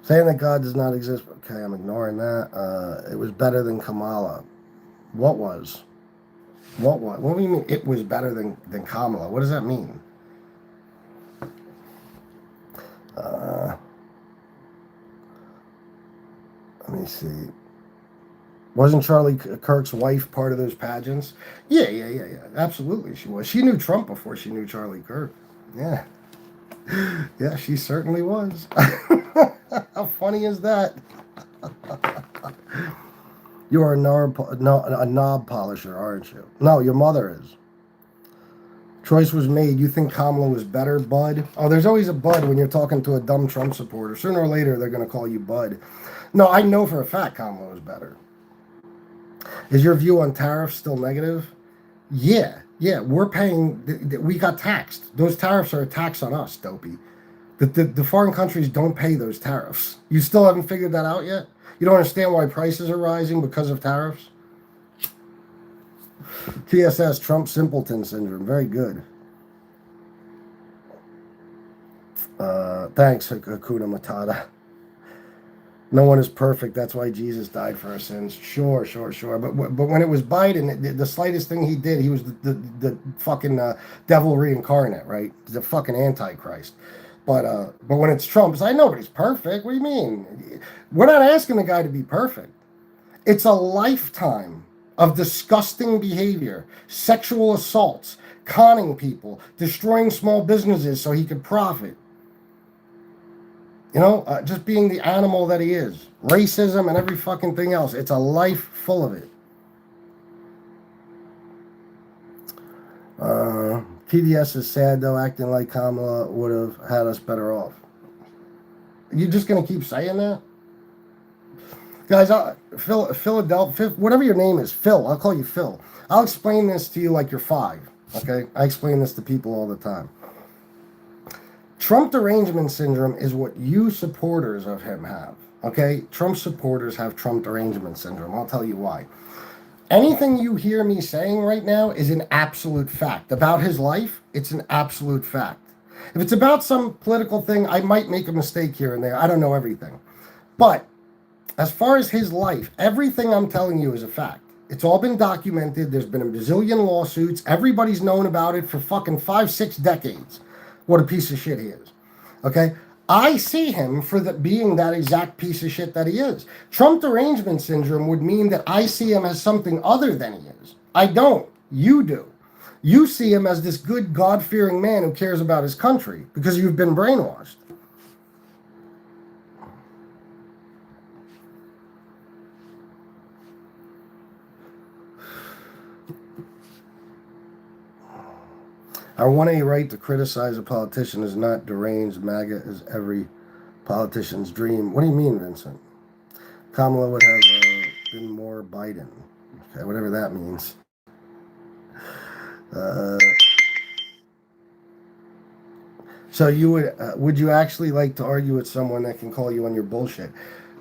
Saying that God does not exist. Okay, I'm ignoring that. It was better than Kamala. What was? What do you mean it was better than Kamala? What does that mean? Let me see. Wasn't Charlie Kirk's wife part of those pageants? Yeah. Absolutely, she was. She knew Trump before she knew Charlie Kirk. Yeah. Yeah, she certainly was. How funny is that? You are a knob polisher, aren't you? No, your mother is. Choice was made. You think Kamala was better, bud? Oh, there's always a bud when you're talking to a dumb Trump supporter. Sooner or later, they're going to call you bud. No, I know for a fact Kamala was better. Is your view on tariffs still negative? Yeah, we're paying. We got taxed. Those tariffs are a tax on us, dopey. The foreign countries don't pay those tariffs. You still haven't figured that out yet? You don't understand why prices are rising because of tariffs? TSS, Trump Simpleton Syndrome. Very good. Thanks, Hakuna Matata. No one is perfect. That's why Jesus died for our sins. Sure. But when it was Biden, the slightest thing he did, he was the fucking devil reincarnate, right? The fucking Antichrist. But when it's Trump, it's like, nobody's perfect. What do you mean? We're not asking the guy to be perfect. It's a lifetime of disgusting behavior, sexual assaults, conning people, destroying small businesses so he could profit. Just being the animal that he is. Racism and every fucking thing else. It's a life full of it. TDS is sad, though, acting like Kamala would have had us better off. You're just going to keep saying that? Guys, Philadelphia, whatever your name is, Phil, I'll call you Phil. I'll explain this to you like you're 5, okay? I explain this to people all the time. Trump derangement syndrome is what you supporters of him have, okay? Trump supporters have Trump derangement syndrome. I'll tell you why. Anything you hear me saying right now is an absolute fact. About his life, it's an absolute fact. If it's about some political thing, I might make a mistake here and there. I don't know everything. But as far as his life, everything I'm telling you is a fact. It's all been documented. There's been a bazillion lawsuits. Everybody's known about it for fucking 5-6 decades. What a piece of shit he is. Okay? I see him for being that exact piece of shit that he is. Trump derangement syndrome would mean that I see him as something other than he is. I don't. You do. You see him as this good, God-fearing man who cares about his country because you've been brainwashed. Our 1A right to criticize a politician is not deranged. MAGA is every politician's dream. What do you mean, Vincent? Kamala would have been more Biden. Okay, whatever that means. So you would you actually like to argue with someone that can call you on your bullshit?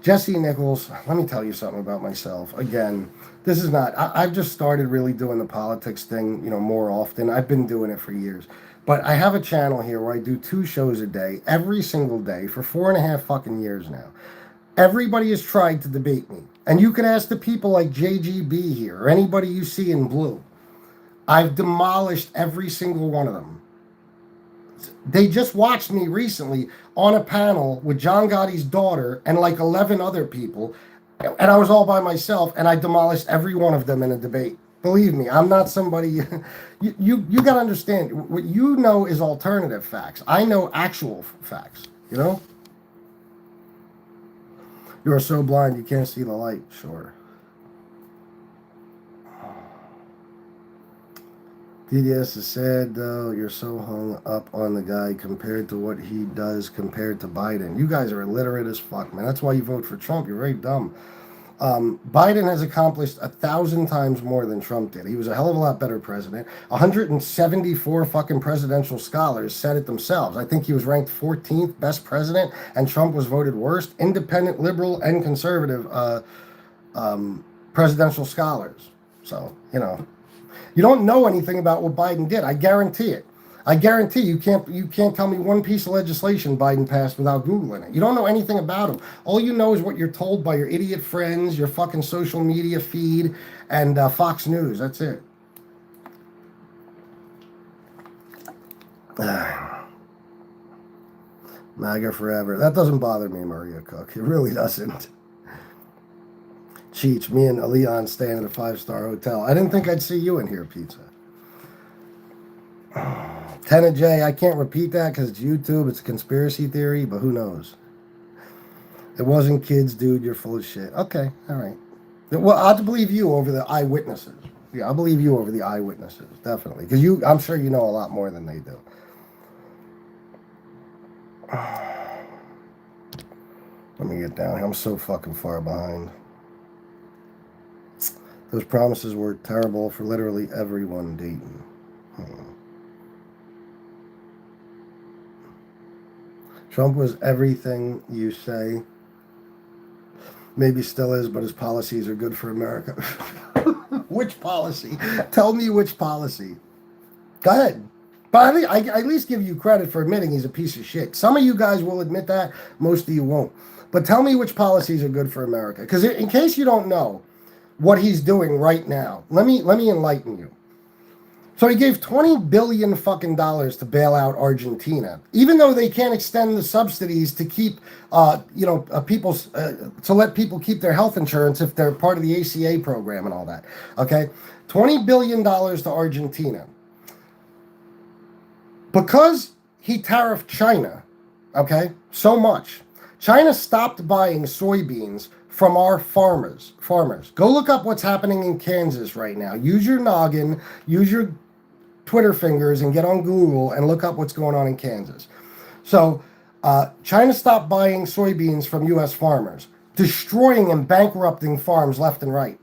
Jesse Nichols, let me tell you something about myself. Again, this is not, I've just started really doing the politics thing, more often. I've been doing it for years. But I have a channel here where I do 2 shows a day, every single day, for 4.5 fucking years now. Everybody has tried to debate me. And you can ask the people like JGB here, or anybody you see in blue. I've demolished every single one of them. They just watched me recently on a panel with John Gotti's daughter and like 11 other people. And I was all by myself, and I demolished every one of them in a debate. Believe me, I'm not somebody... You got to understand, what you know is alternative facts. I know actual facts, You are so blind you can't see the light. Sure. DDS is sad, though. You're so hung up on the guy compared to what he does compared to Biden. You guys are illiterate as fuck, man. That's why you vote for Trump. You're very dumb. Biden has accomplished 1,000 times more than Trump did. He was a hell of a lot better president. 174 fucking presidential scholars said it themselves. I think he was ranked 14th best president, and Trump was voted worst. Independent, liberal, and conservative presidential scholars. So, you don't know anything about what Biden did. I guarantee it. I guarantee you can't tell me one piece of legislation Biden passed without Googling it. You don't know anything about him. All you know is what you're told by your idiot friends, your fucking social media feed, and Fox News. That's it. MAGA forever. That doesn't bother me, Maria Cook. It really doesn't. Cheech, me and Leon staying at a 5-star hotel. I didn't think I'd see you in here, Pizza. Tenna J, I can't repeat that because it's YouTube. It's a conspiracy theory, but who knows? It wasn't kids, dude. You're full of shit. Okay, all right. Well, I'll believe you over the eyewitnesses. Yeah, I'll believe you over the eyewitnesses, definitely. Because I'm sure you know a lot more than they do. Let me get down here. I'm so fucking far behind. Those promises were terrible for literally everyone, Dayton. Trump was everything you say. Maybe still is, but his policies are good for America. Which policy? Tell me which policy. Go ahead. But I at least give you credit for admitting he's a piece of shit. Some of you guys will admit that. Most of you won't. But tell me which policies are good for America. Because in case you don't know what he's doing right now, let me enlighten you. So he gave $20 billion fucking dollars to bail out Argentina, even though they can't extend the subsidies to keep, people's to let people keep their health insurance if they're part of the ACA program and all that. Okay, $20 billion to Argentina because he tariffed China. Okay, so much. China stopped buying soybeans from our farmers. Go look up what's happening in Kansas right now. Use your noggin, use your Twitter fingers, and get on Google and look up what's going on in Kansas. So China stopped buying soybeans from U.S. farmers, destroying and bankrupting farms left and right.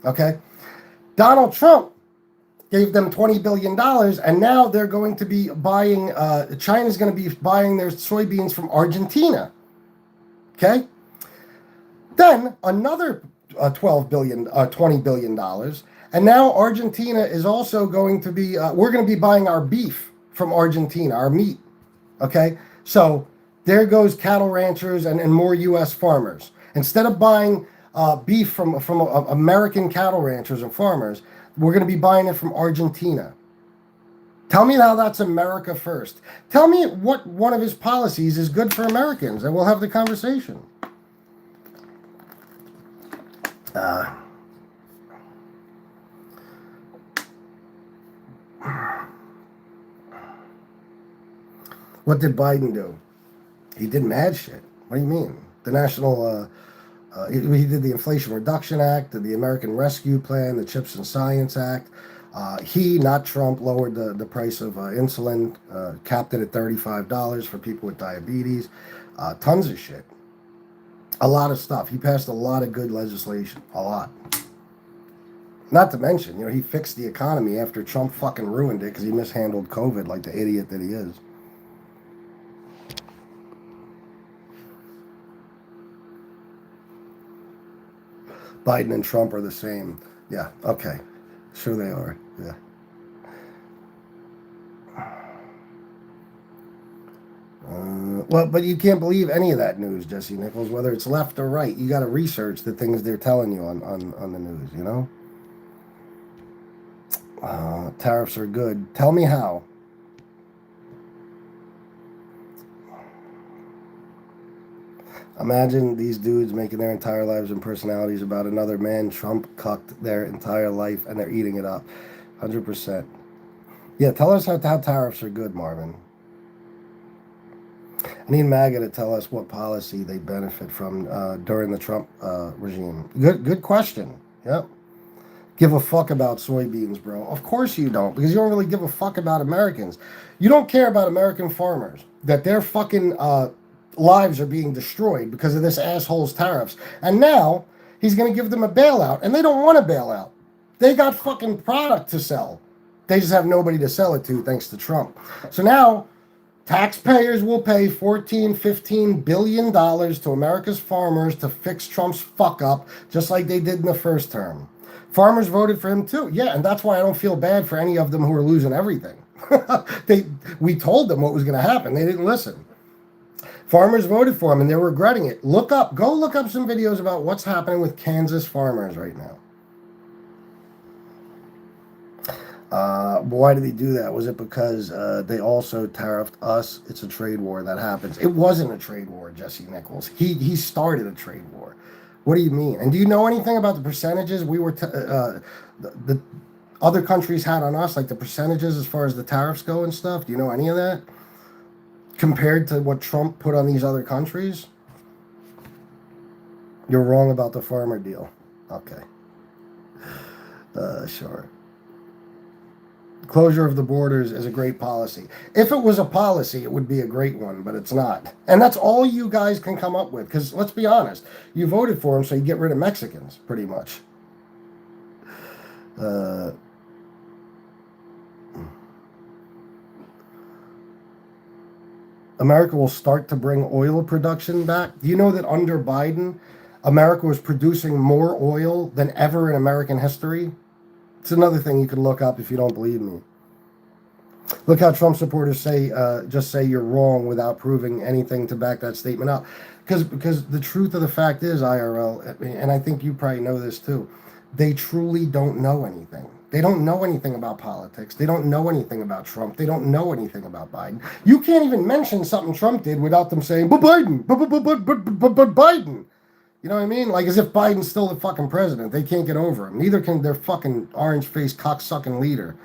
Okay? Donald Trump gave them $20 billion, and now they're going to be buying, China's going to be buying their soybeans from Argentina. Okay? Then another $20 billion, and now Argentina is also going to be, we're going to be buying our beef from Argentina, our meat. Okay? So there goes cattle ranchers and more U.S. farmers. Instead of buying beef from American cattle ranchers and farmers, we're going to be buying it from Argentina. Tell me how that's America first. Tell me what one of his policies is good for Americans, and we'll have the conversation. What did Biden do? He did mad shit. What do you mean? The national, he did the Inflation Reduction Act, the American Rescue Plan, the CHIPS and Science Act. He, not Trump, lowered the price of insulin, capped it at $35 for people with diabetes. Tons of shit. A lot of stuff. He passed a lot of good legislation. A lot. Not to mention, he fixed the economy after Trump fucking ruined it because he mishandled COVID like the idiot that he is. Biden and Trump are the same. Yeah, okay. Sure they are. Yeah. Well, but you can't believe any of that news, Jesse Nichols, whether it's left or right. You got to research the things they're telling you on the news, Tariffs are good. Tell me how. Imagine these dudes making their entire lives and personalities about another man. Trump cucked their entire life, and they're eating it up. 100%. Yeah, tell us how tariffs are good, Marvin. I need MAGA to tell us what policy they benefit from during the Trump regime. Good question. Yep. Give a fuck about soybeans, bro. Of course you don't, because you don't really give a fuck about Americans. You don't care about American farmers, that their fucking lives are being destroyed because of this asshole's tariffs. And now he's going to give them a bailout, and they don't want a bailout. They got fucking product to sell. They just have nobody to sell it to thanks to Trump. So now taxpayers will pay $14-15 billion to America's farmers to fix Trump's fuck up, just like they did in the first term. Farmers voted for him too. Yeah, and that's why I don't feel bad for any of them who are losing everything. We told them what was going to happen. They didn't listen. Farmers voted for him, and they're regretting it. Go look up some videos about what's happening with Kansas farmers right now. Why did he do that? Was it because they also tariffed us? It's a trade war that happens. It wasn't a trade war, Jesse Nichols. He started a trade war. What do you mean? And do you know anything about the percentages we were the other countries had on us, like the percentages as far as the tariffs go and stuff? Do you know any of that? Compared to what Trump put on these other countries? You're wrong about the farmer deal. Okay. Sure. Closure of the borders is a great policy. If it was a policy, it would be a great one, but it's not. And that's all you guys can come up with, because let's be honest, you voted for him so you get rid of Mexicans, pretty much. America will start to bring oil production back. Do you know that under Biden, America was producing more oil than ever in American history? It's another thing you could look up if you don't believe me. Look how Trump supporters just say you're wrong without proving anything to back that statement up. Because the truth of the fact is, IRL, and I think you probably know this too, they truly don't know anything. They don't know anything about politics. They don't know anything about Trump. They don't know anything about Biden. You can't even mention something Trump did without them saying, but Biden, but Biden. You know what I mean? Like as if Biden's still the fucking president. They can't get over him. Neither can their fucking orange-faced cocksucking leader.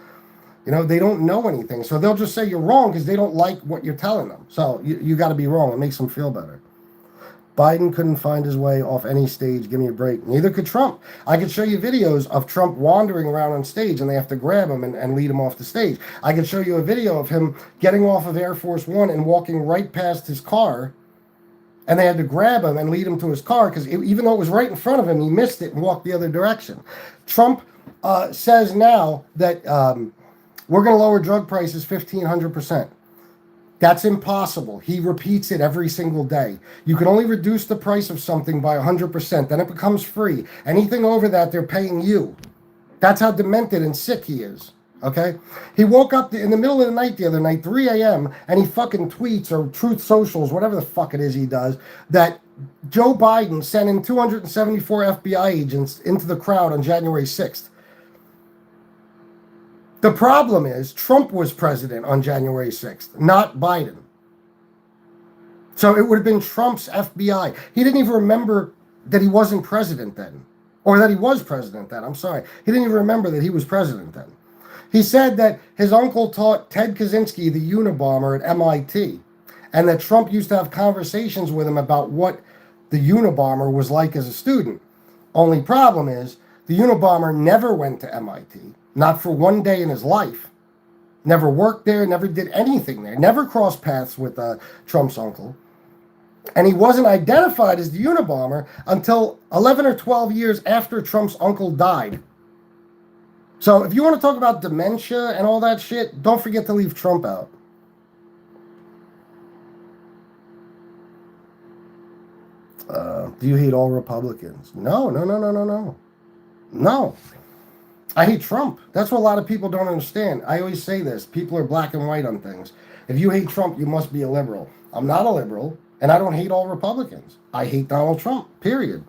They don't know anything. So they'll just say you're wrong because they don't like what you're telling them. So you got to be wrong. It makes them feel better. Biden couldn't find his way off any stage. Give me a break. Neither could Trump. I could show you videos of Trump wandering around on stage and they have to grab him and lead him off the stage. I could show you a video of him getting off of Air Force One and walking right past his car. And they had to grab him and lead him to his car because even though it was right in front of him, he missed it and walked the other direction. Trump says now that we're going to lower drug prices 1,500%. That's impossible. He repeats it every single day. You can only reduce the price of something by 100%. Then it becomes free. Anything over that, they're paying you. That's how demented and sick he is. Okay? He woke up in the middle of the night the other night, 3 a.m., and he fucking tweets or Truth Socials, whatever the fuck it is he does, that Joe Biden sent in 274 FBI agents into the crowd on January 6th. The problem is Trump was president on January 6th, not Biden. So it would have been Trump's FBI. He didn't even remember that he wasn't president then, or that he was president then. I'm sorry. He didn't even remember that he was president then. He said that his uncle taught Ted Kaczynski, the Unabomber at MIT, and that Trump used to have conversations with him about what the Unabomber was like as a student. Only problem is the Unabomber never went to MIT, not for one day in his life. Never worked there, never did anything there, never crossed paths with Trump's uncle. And he wasn't identified as the Unabomber until 11 or 12 years after Trump's uncle died. So if you want to talk about dementia and all that shit, don't forget to leave Trump out. Do you hate all Republicans? No. No. I hate Trump. That's what a lot of people don't understand. I always say this. People are black and white on things. If you hate Trump, you must be a liberal. I'm not a liberal, and I don't hate all Republicans. I hate Donald Trump, period.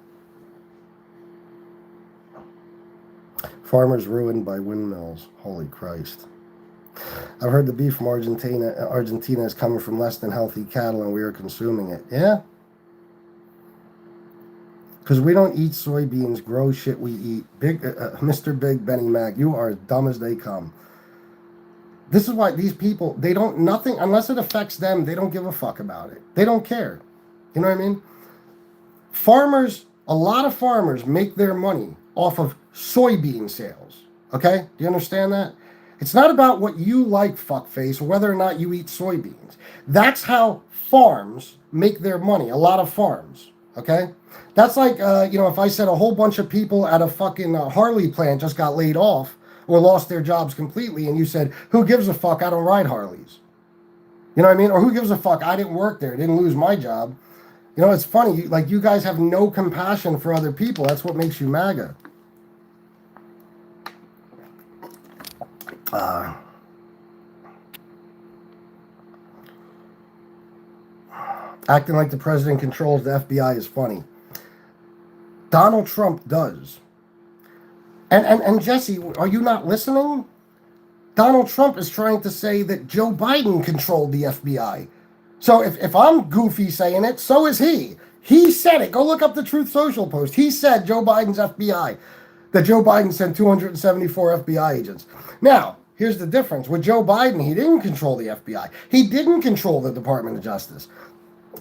Farmers ruined by windmills. Holy Christ. I've heard the beef from Argentina is coming from less than healthy cattle, and we are consuming it. Yeah. Because we don't eat soybeans, grow shit we eat. Mr. Big Benny Mac, you are as dumb as they come. This is why these people, they don't, nothing, unless it affects them, they don't give a fuck about it. They don't care. You know what I mean? Farmers, a lot of farmers make their money off of soybean sales. Okay? Do you understand that? It's not about what you like, fuckface, or whether or not you eat soybeans. That's how farms make their money, a lot of farms. Okay? That's like, if I said a whole bunch of people at a fucking Harley plant just got laid off or lost their jobs completely, and you said, who gives a fuck, I don't ride Harleys. You know what I mean? Or who gives a fuck, I didn't work there, didn't lose my job. You know, it's funny, you guys have no compassion for other people. That's what makes you MAGA. Acting like the president controls the FBI is funny. Donald Trump does. And Jesse, are you not listening? Donald Trump is trying to say that Joe Biden controlled the FBI. So if I'm goofy saying it, so is he. He said it. Go look up the Truth Social post. He said Joe Biden's FBI. That Joe Biden sent 274 FBI agents. Now, here's the difference. With Joe Biden, he didn't control the FBI. He didn't control the Department of Justice.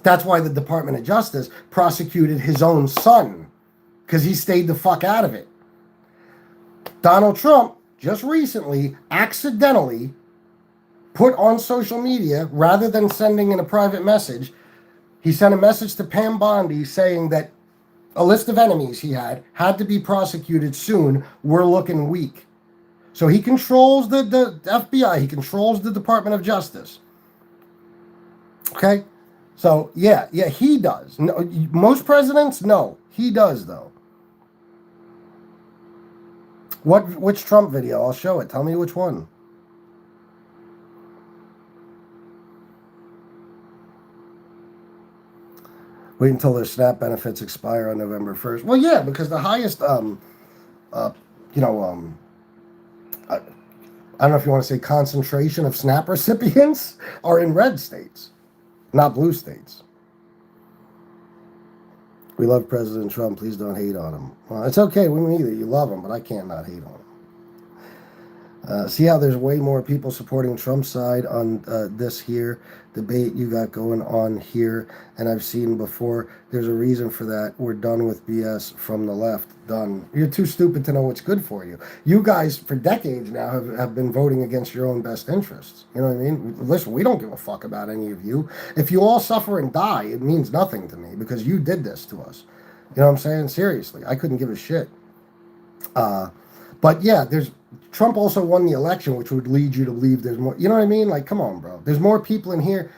That's why the Department of Justice prosecuted his own son. Because he stayed the fuck out of it. Donald Trump just recently accidentally put on social media, rather than sending in a private message, he sent a message to Pam Bondi saying that a list of enemies he had to be prosecuted soon. We're looking weak. So he controls the FBI. He controls the Department of Justice. Okay? So, yeah, he does. No, most presidents, no. He does, though. Which Trump video? I'll show it. Tell me which one. Wait until their SNAP benefits expire on November 1st. Well, yeah, because the highest, I don't know if you want to say concentration of SNAP recipients are in red states, not blue states. We love President Trump. Please don't hate on him. Well, it's okay. We neither. You love him, but I can't not hate on him. See how there's way more people supporting Trump's side on this here debate you got going on here, and I've seen before. There's a reason for that. We're done with BS from the left. Done. You're too stupid to know what's good for you. You guys, for decades now, have been voting against your own best interests. You know what I mean? Listen, we don't give a fuck about any of you. If you all suffer and die, it means nothing to me because you did this to us. You know what I'm saying? Seriously, I couldn't give a shit. But yeah, Trump also won the election, which would lead you to believe there's more. You know what I mean? Like, come on, bro. There's more people in here.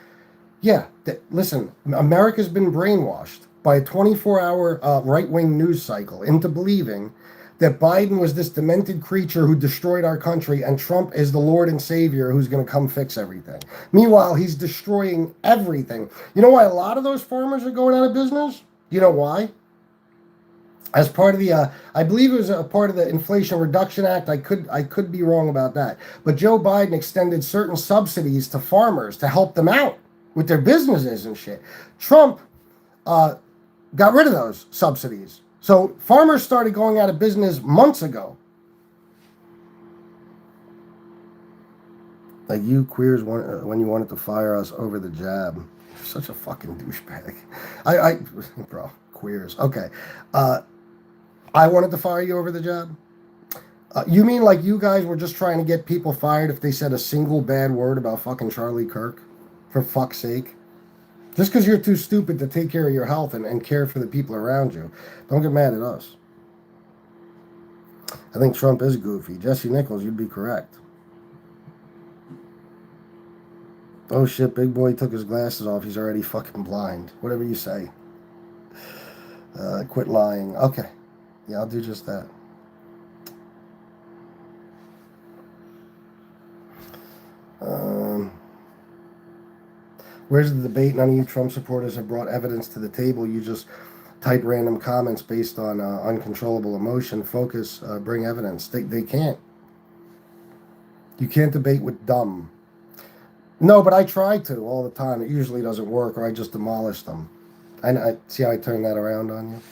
Yeah, listen, America's been brainwashed by a 24-hour right-wing news cycle into believing that Biden was this demented creature who destroyed our country and Trump is the Lord and Savior who's going to come fix everything. Meanwhile, he's destroying everything. You know why a lot of those farmers are going out of business? You know why? As part of the, I believe it was a part of the Inflation Reduction Act. I could be wrong about that. But Joe Biden extended certain subsidies to farmers to help them out with their businesses and shit. Trump got rid of those subsidies. So farmers started going out of business months ago. Like you queers when you wanted to fire us over the jab. You're such a fucking douchebag. Bro, queers. Okay. I wanted to fire you over the jab? You mean like you guys were just trying to get people fired if they said a single bad word about fucking Charlie Kirk? For fuck's sake. Just because you're too stupid to take care of your health and care for the people around you. Don't get mad at us. I think Trump is goofy. Jesse Nichols, you'd be correct. Oh shit, big boy took his glasses off. He's already fucking blind. Whatever you say. Quit lying. Okay. Yeah, I'll do just that. Where's the debate? None of you Trump supporters have brought evidence to the table. You just type random comments based on uncontrollable emotion. Focus, bring evidence. They can't. You can't debate with dumb. No, but I try to all the time. It usually doesn't work, or I just demolish them. I see how I turned that around on you.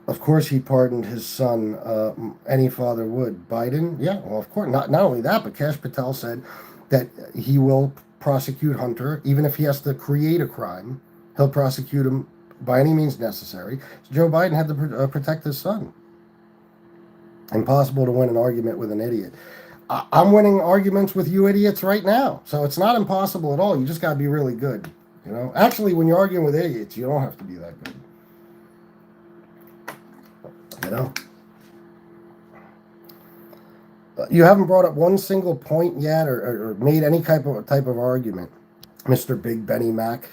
Of course, he pardoned his son. Any father would. Biden, yeah, well, of course. Not only that, but Kash Patel said that he will prosecute Hunter, even if he has to create a crime. He'll prosecute him by any means necessary. So Joe Biden had to protect his son. Impossible to win an argument with an idiot. I'm winning arguments with you idiots right now. So it's not impossible at all. You just got to be really good. You know, actually, when you're arguing with idiots, you don't have to be that good. You know, you haven't brought up one single point yet, or made any type of argument, Mr. Big Benny Mac.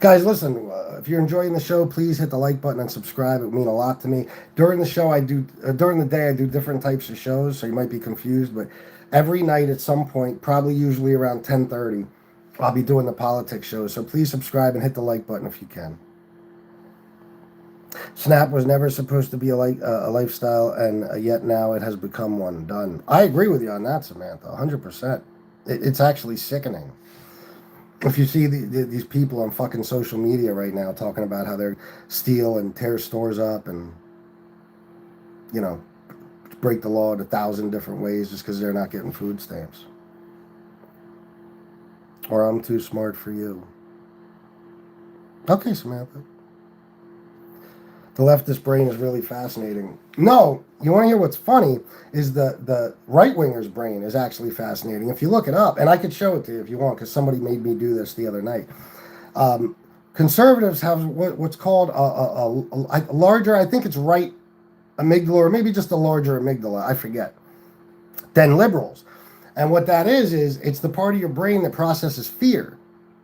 Guys, listen. If you're enjoying the show, please hit the like button and subscribe. It would mean a lot to me. During the show, during the day, I do different types of shows, so you might be confused. But every night at some point, probably usually around 10:30, I'll be doing the politics show. So please subscribe and hit the like button if you can. Snap was never supposed to be a lifestyle, and yet now it has become one. Done. I agree with you on that, Samantha, 100%. It's actually sickening. If you see these people on fucking social media right now talking about how they steal and tear stores up and, you know, break the law in 1,000 different ways just because they're not getting food stamps. Or I'm too smart for you. Okay, Samantha. The leftist brain is really fascinating. No, you want to hear what's funny is the right-winger's brain is actually fascinating. If you look it up, and I could show it to you if you want, because somebody made me do this the other night. Conservatives have what's called a larger, I think it's right amygdala, or maybe just a larger amygdala, I forget, than liberals. And what that is it's the part of your brain that processes fear.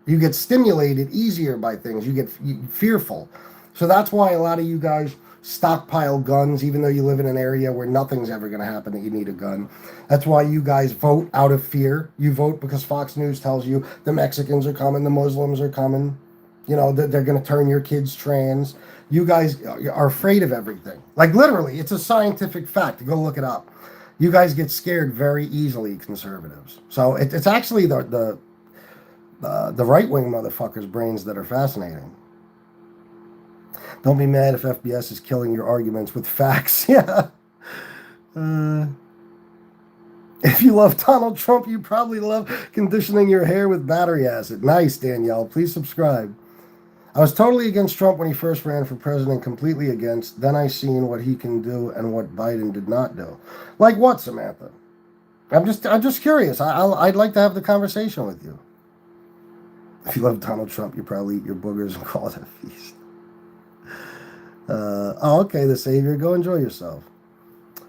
You get stimulated easier by things. You get fearful. So that's why a lot of you guys stockpile guns, even though you live in an area where nothing's ever going to happen that you need a gun. That's why you guys vote out of fear. You vote because Fox News tells you the Mexicans are coming, the Muslims are coming, you know, they're going to turn your kids trans. You guys are afraid of everything. Like literally, it's a scientific fact. Go look it up. You guys get scared very easily, conservatives. So it's actually the right-wing motherfuckers' brains that are fascinating. Don't be mad if FBS is killing your arguments with facts. Yeah. If you love Donald Trump, you probably love conditioning your hair with battery acid. Nice, Danielle. Please subscribe. I was totally against Trump when he first ran for president, completely against. Then I seen what he can do and what Biden did not do. Like what, Samantha? I'm just curious. I'd like to have the conversation with you. If you love Donald Trump, you probably eat your boogers and call it a feast. Okay, the savior. Go enjoy yourself.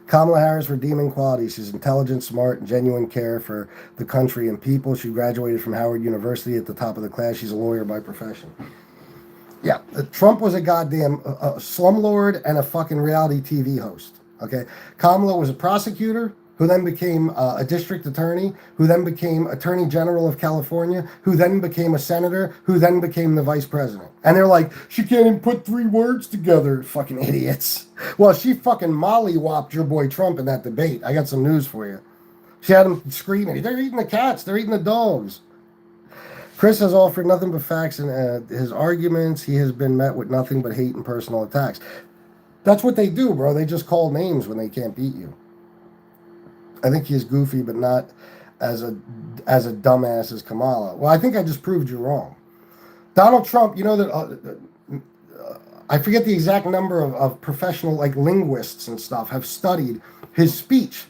Kamala Harris redeeming qualities. She's intelligent, smart, and genuine care for the country and people. She graduated from Howard University at the top of the class. She's a lawyer by profession. Yeah, Trump was a goddamn slumlord and a fucking reality TV host. Okay, Kamala was a prosecutor who then became a district attorney, who then became Attorney General of California, who then became a senator, who then became the vice president. And they're like, she can't even put 3 words together, fucking idiots. Well, she fucking mollywopped your boy Trump in that debate. I got some news for you. She had him screaming, they're eating the cats, they're eating the dogs. Chris has offered nothing but facts in his arguments. He has been met with nothing but hate and personal attacks. That's what they do, bro. They just call names when they can't beat you. I think he's goofy, but not as a dumbass as Kamala. Well, I think I just proved you wrong. Donald Trump, you know that I forget the exact number of professional linguists and stuff have studied his speech,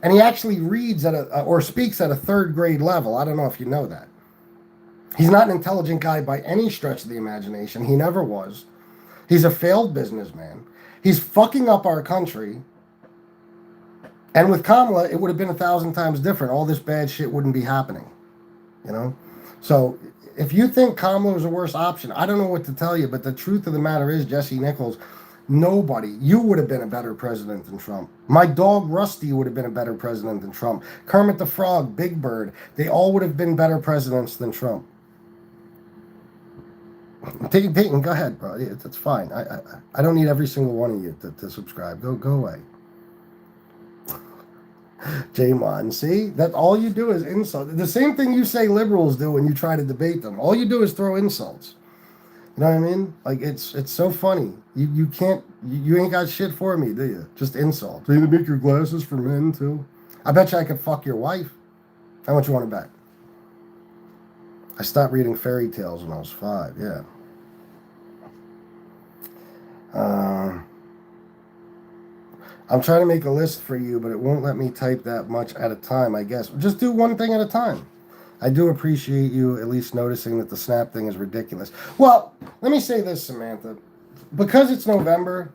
and he actually reads or speaks at a 3rd grade level. I don't know if you know that. He's not an intelligent guy by any stretch of the imagination. He never was. He's a failed businessman. He's fucking up our country. And with Kamala, it would have been 1,000 times different. All this bad shit wouldn't be happening. You know? So if you think Kamala was a worse option, I don't know what to tell you. But the truth of the matter is, Jesse Nichols, you would have been a better president than Trump. My dog Rusty would have been a better president than Trump. Kermit the Frog, Big Bird, they all would have been better presidents than Trump. Peyton, go ahead, bro. That's fine. I don't need every single one of you to subscribe. Go away. J-Mon, see? That all you do is insult. The same thing you say liberals do when you try to debate them. All you do is throw insults. You know what I mean? Like, it's so funny. You ain't got shit for me, do you? Just insult. Do you make your glasses for men, too? I bet you I could fuck your wife. How much you want to bet? I stopped reading fairy tales when I was 5, yeah. I'm trying to make a list for you, but it won't let me type that much at a time, I guess. Just do one thing at a time. I do appreciate you at least noticing that the Snap thing is ridiculous. Well, let me say this, Samantha. Because it's November,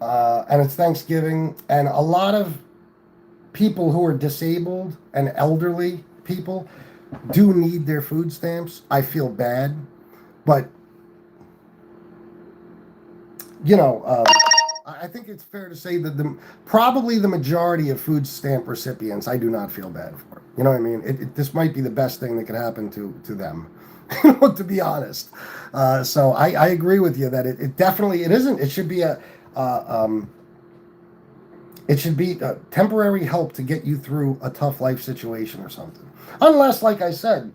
and it's Thanksgiving, and a lot of people who are disabled and elderly people do need their food stamps. I feel bad, but I think it's fair to say that probably the majority of food stamp recipients I do not feel bad for. You know what I mean? This might be the best thing that could happen to them, to be honest. So I agree with you that it definitely isn't. It should be a temporary help to get you through a tough life situation or something. Unless, like I said,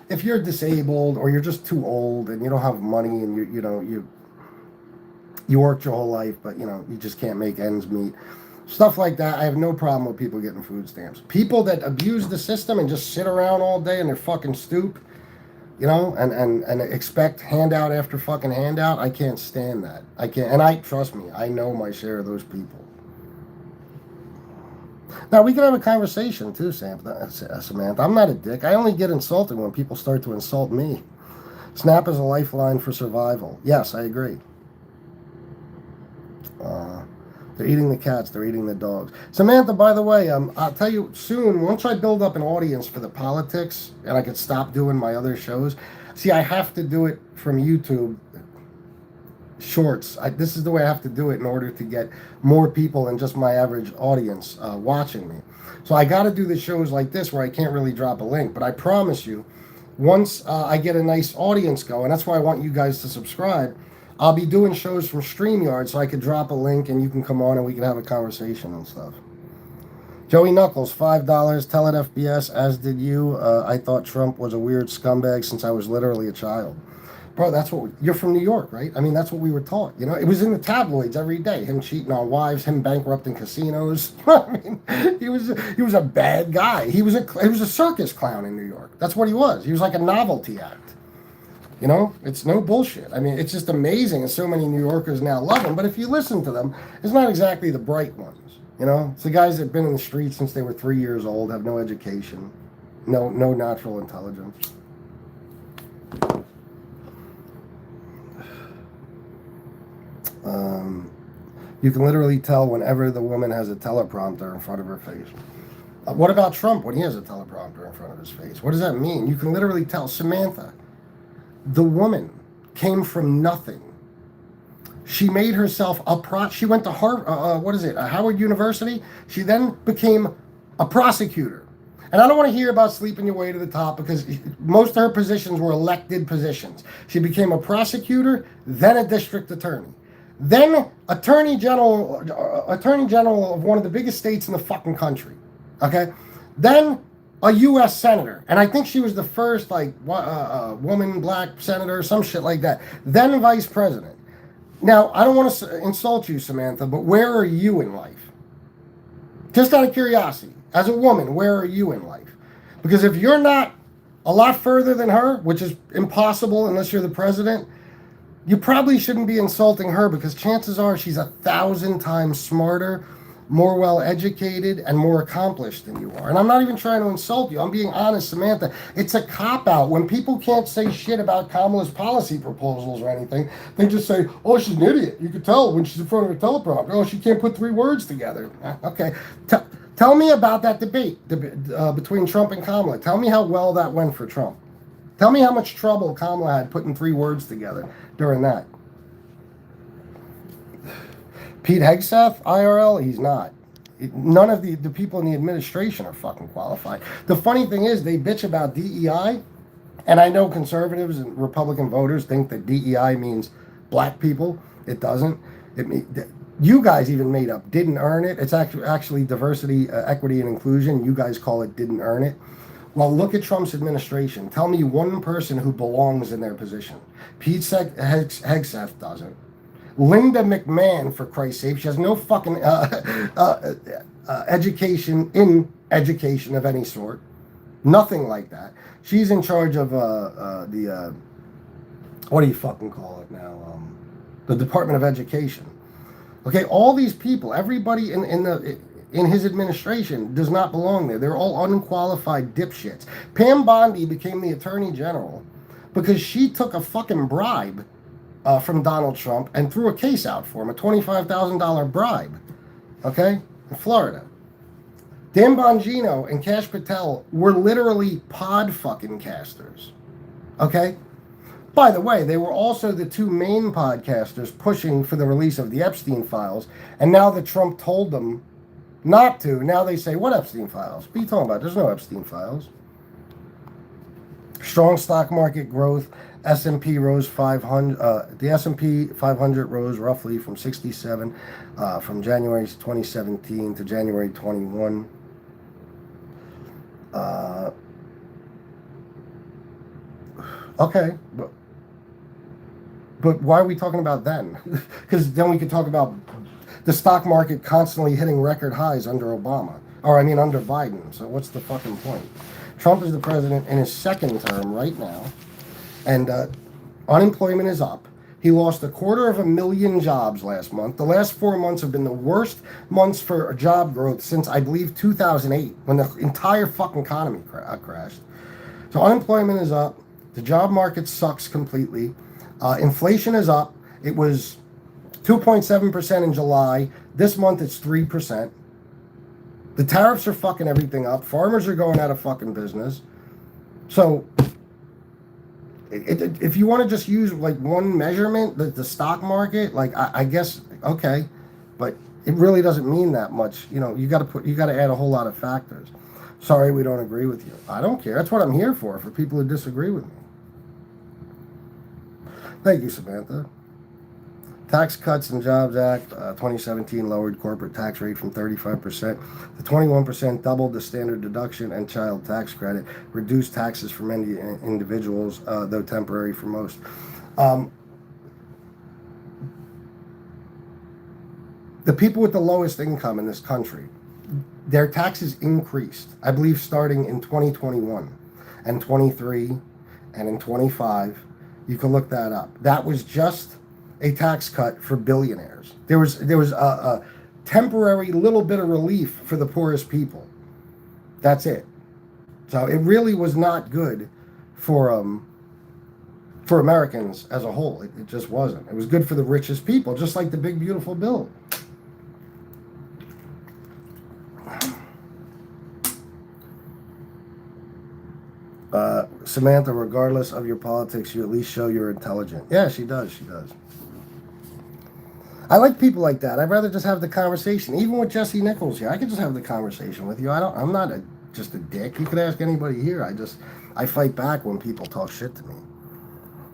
if you're disabled or you're just too old and you don't have money and you worked your whole life, but you just can't make ends meet. Stuff like that, I have no problem with people getting food stamps. People that abuse the system and just sit around all day in their fucking stoop, and expect handout after fucking handout, I can't stand that. I can't, and trust me, I know my share of those people. Now, we can have a conversation too, Samantha. I'm not a dick. I only get insulted when people start to insult me. Snap is a lifeline for survival. Yes, I agree. They're eating the cats. They're eating the dogs. Samantha, by the way, I'll tell you soon, once I build up an audience for the politics and I can stop doing my other shows. See, I have to do it from YouTube shorts. This is the way I have to do it in order to get more people than just my average audience watching me. So I got to do the shows like this where I can't really drop a link. But I promise you, once I get a nice audience going, that's why I want you guys to subscribe. I'll be doing shows from StreamYard so I could drop a link and you can come on and we can have a conversation and stuff. Joey Knuckles, $5. Tell it FBS, as did you. I thought Trump was a weird scumbag since I was literally a child. Bro, you're from New York, right? I mean, that's what we were taught. It was in the tabloids every day. Him cheating on wives, him bankrupting casinos. I mean, he was a bad guy. He was a circus clown in New York. That's what he was. He was like a novelty act. It's no bullshit. I mean, it's just amazing, and so many New Yorkers now love him. But if you listen to them, it's not exactly the bright ones. It's the guys that have been in the streets since they were 3 years old, have no education, no natural intelligence. You can literally tell whenever the woman has a teleprompter in front of her face. What about Trump when he has a teleprompter in front of his face? What does that mean? You can literally tell. Samantha, the woman came from nothing. She made herself she went to Howard University. She then became a prosecutor. And I don't want to hear about sleeping your way to the top because most of her positions were elected positions. She became a prosecutor, then a district attorney, then attorney general of one of the biggest states in the fucking country. Okay, then a U.S. senator, and I think she was the first woman black senator, some shit like that. Then vice president. Now I don't want to insult you, Samantha, but where are you in life? Just out of curiosity. As a woman, where are you in life? Because if you're not a lot further than her, which is impossible unless you're the president, you probably shouldn't be insulting her because chances are she's 1,000 times smarter, more well-educated, and more accomplished than you are. And I'm not even trying to insult you. I'm being honest, Samantha. It's a cop-out. When people can't say shit about Kamala's policy proposals or anything, they just say, oh, she's an idiot. You can tell when she's in front of a teleprompter. Oh, she can't put 3 words together. Okay. Tell me about that debate between Trump and Kamala. Tell me how well that went for Trump. Tell me how much trouble Kamala had putting 3 words together during that. Pete Hegseth, IRL, he's not. None of the people in the administration are fucking qualified. The funny thing is, they bitch about DEI, and I know conservatives and Republican voters think that DEI means black people. It doesn't. You guys even made up didn't earn it. It's actually diversity, equity, and inclusion. You guys call it didn't earn it. Well, look at Trump's administration. Tell me one person who belongs in their position. Pete Hegseth doesn't. Linda McMahon, for Christ's sake, she has no fucking education in education of any sort. Nothing like that. She's in charge of the what do you fucking call it now? The Department of Education. Okay, all these people, everybody in his administration does not belong there. They're all unqualified dipshits. Pam Bondi became the Attorney General because she took a fucking bribe from Donald Trump and threw a case out for him, a $25,000 bribe, okay, in Florida. Dan Bongino and Kash Patel were literally pod fucking casters, okay? By the way, they were also the 2 main podcasters pushing for the release of the Epstein files, and now that Trump told them not to, now they say, what Epstein files? What are you talking about? There's no Epstein files. Strong stock market growth. S&P rose 500. The S&P 500 rose roughly from 67 from January 2017 to January 21. Okay, but why are we talking about then? Because then we could talk about the stock market constantly hitting record highs under Obama, under Biden. So what's the fucking point? Trump is the president in his 2nd term right now, and unemployment is up. He lost 250,000 jobs last month. The last 4 months have been the worst months for job growth since, I believe, 2008, when the entire fucking economy crashed. So unemployment is up. The job market sucks completely. Inflation is up. It was 2.7% in July. This month it's 3%. The tariffs are fucking everything up. Farmers are going out of fucking business. So if you want to just use like one measurement, the stock market, like I guess, okay, but it really doesn't mean that much. You got to add a whole lot of factors. Sorry, we don't agree with you. I don't care. That's what I'm here for people who disagree with me. Thank you, Samantha. Tax Cuts and Jobs Act 2017 lowered corporate tax rate from 35% to 21%, doubled the standard deduction and child tax credit, reduced taxes for many individuals, though temporary for most. The people with the lowest income in this country, their taxes increased, I believe, starting in 2021 and 23 and in 25. You can look that up. That was just a tax cut for billionaires. There was a temporary little bit of relief for the poorest people. That's it. So it really was not good for Americans as a whole. It just wasn't. It was good for the richest people, just like the big beautiful bill. Samantha, regardless of your politics, you at least show you're intelligent. Yeah, she does. I like people like that. I'd rather just have the conversation. Even with Jesse Nichols here, I could just have the conversation with you. I'm not just a dick. You could ask anybody here. I fight back when people talk shit to me.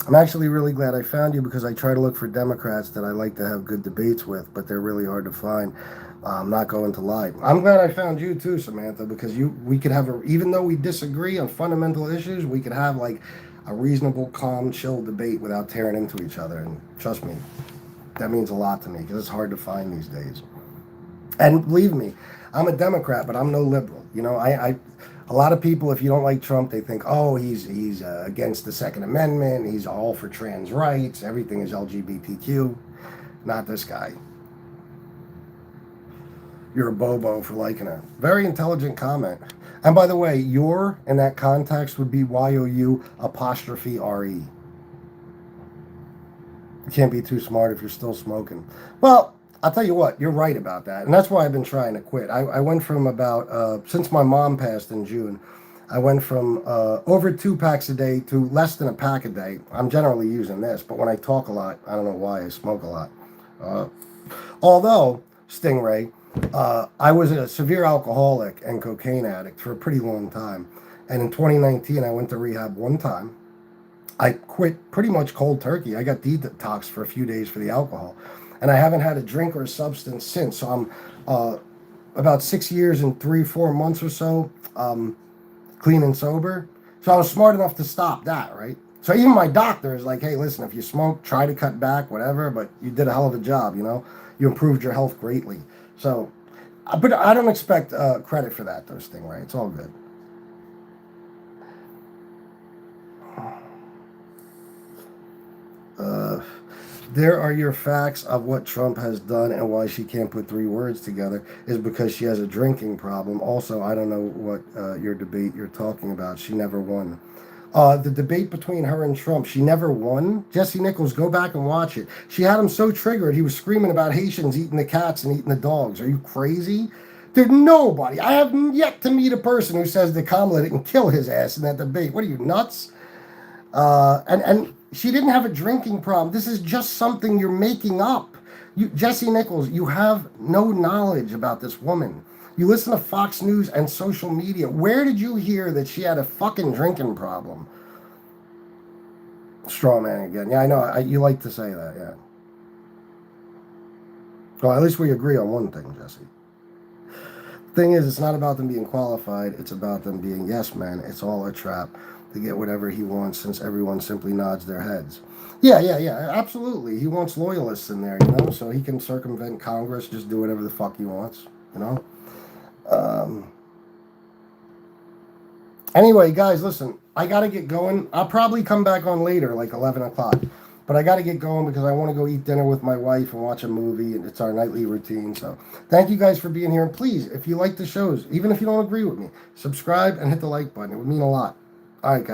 I'm actually really glad I found you because I try to look for Democrats that I like to have good debates with, but they're really hard to find. I'm not going to lie. I'm glad I found you too, Samantha, because we could have even though we disagree on fundamental issues, we could have like a reasonable, calm, chill debate without tearing into each other. And trust me, that means a lot to me because it's hard to find these days. And believe me, I'm a Democrat, but I'm no liberal. You know, a lot of people, if you don't like Trump, they think, oh, he's against the Second Amendment. He's all for trans rights. Everything is LGBTQ. Not this guy. You're a bobo for liking it. Very intelligent comment. And by the way, your in that context would be YOU apostrophe RE. You can't be too smart if you're still smoking. Well, I'll tell you what, you're right about that. And that's why I've been trying to quit. I went from about, since my mom passed in June, I went from over 2 packs a day to less than a pack a day. I'm generally using this, but when I talk a lot, I don't know why I smoke a lot. Although, Stingray, I was a severe alcoholic and cocaine addict for a pretty long time. And in 2019, I went to rehab one time. I quit pretty much cold turkey. I got detoxed for a few days for the alcohol. And I haven't had a drink or a substance since. So I'm about 6 years and 3-4 months or so clean and sober. So I was smart enough to stop that, right? So even my doctor is like, hey, listen, if you smoke, try to cut back, whatever. But you did a hell of a job, you know? You improved your health greatly. So, but I don't expect credit for that, though, Stingray. It's all good. There are your facts of what Trump has done and why she can't put 3 words together is because she has a drinking problem. Also, I don't know what your debate you're talking about. She never won. The debate between her and Trump, she never won. Jesse Nichols, go back and watch it. She had him so triggered, he was screaming about Haitians eating the cats and eating the dogs. Are you crazy? There's nobody. I have yet to meet a person who says that Kamala didn't kill his ass in that debate. What are you, nuts? And she didn't have a drinking problem. This is just something you're making up. Jesse Nichols, you have no knowledge about this woman. You listen to Fox News and social media. Where did you hear that she had a fucking drinking problem? Straw man again. Yeah, I know. You like to say that, yeah. Well, at least we agree on one thing, Jesse. Thing is, it's not about them being qualified. It's about them being yes men. It's all a trap to get whatever he wants since everyone simply nods their heads. Yeah, absolutely. He wants loyalists in there, you know, so he can circumvent Congress, just do whatever the fuck he wants, you know. Anyway, guys, listen, I got to get going. I'll probably come back on later, like 11 o'clock. But I got to get going because I want to go eat dinner with my wife and watch a movie. And it's our nightly routine. So thank you guys for being here. And please, if you like the shows, even if you don't agree with me, subscribe and hit the like button. It would mean a lot. All right, guys.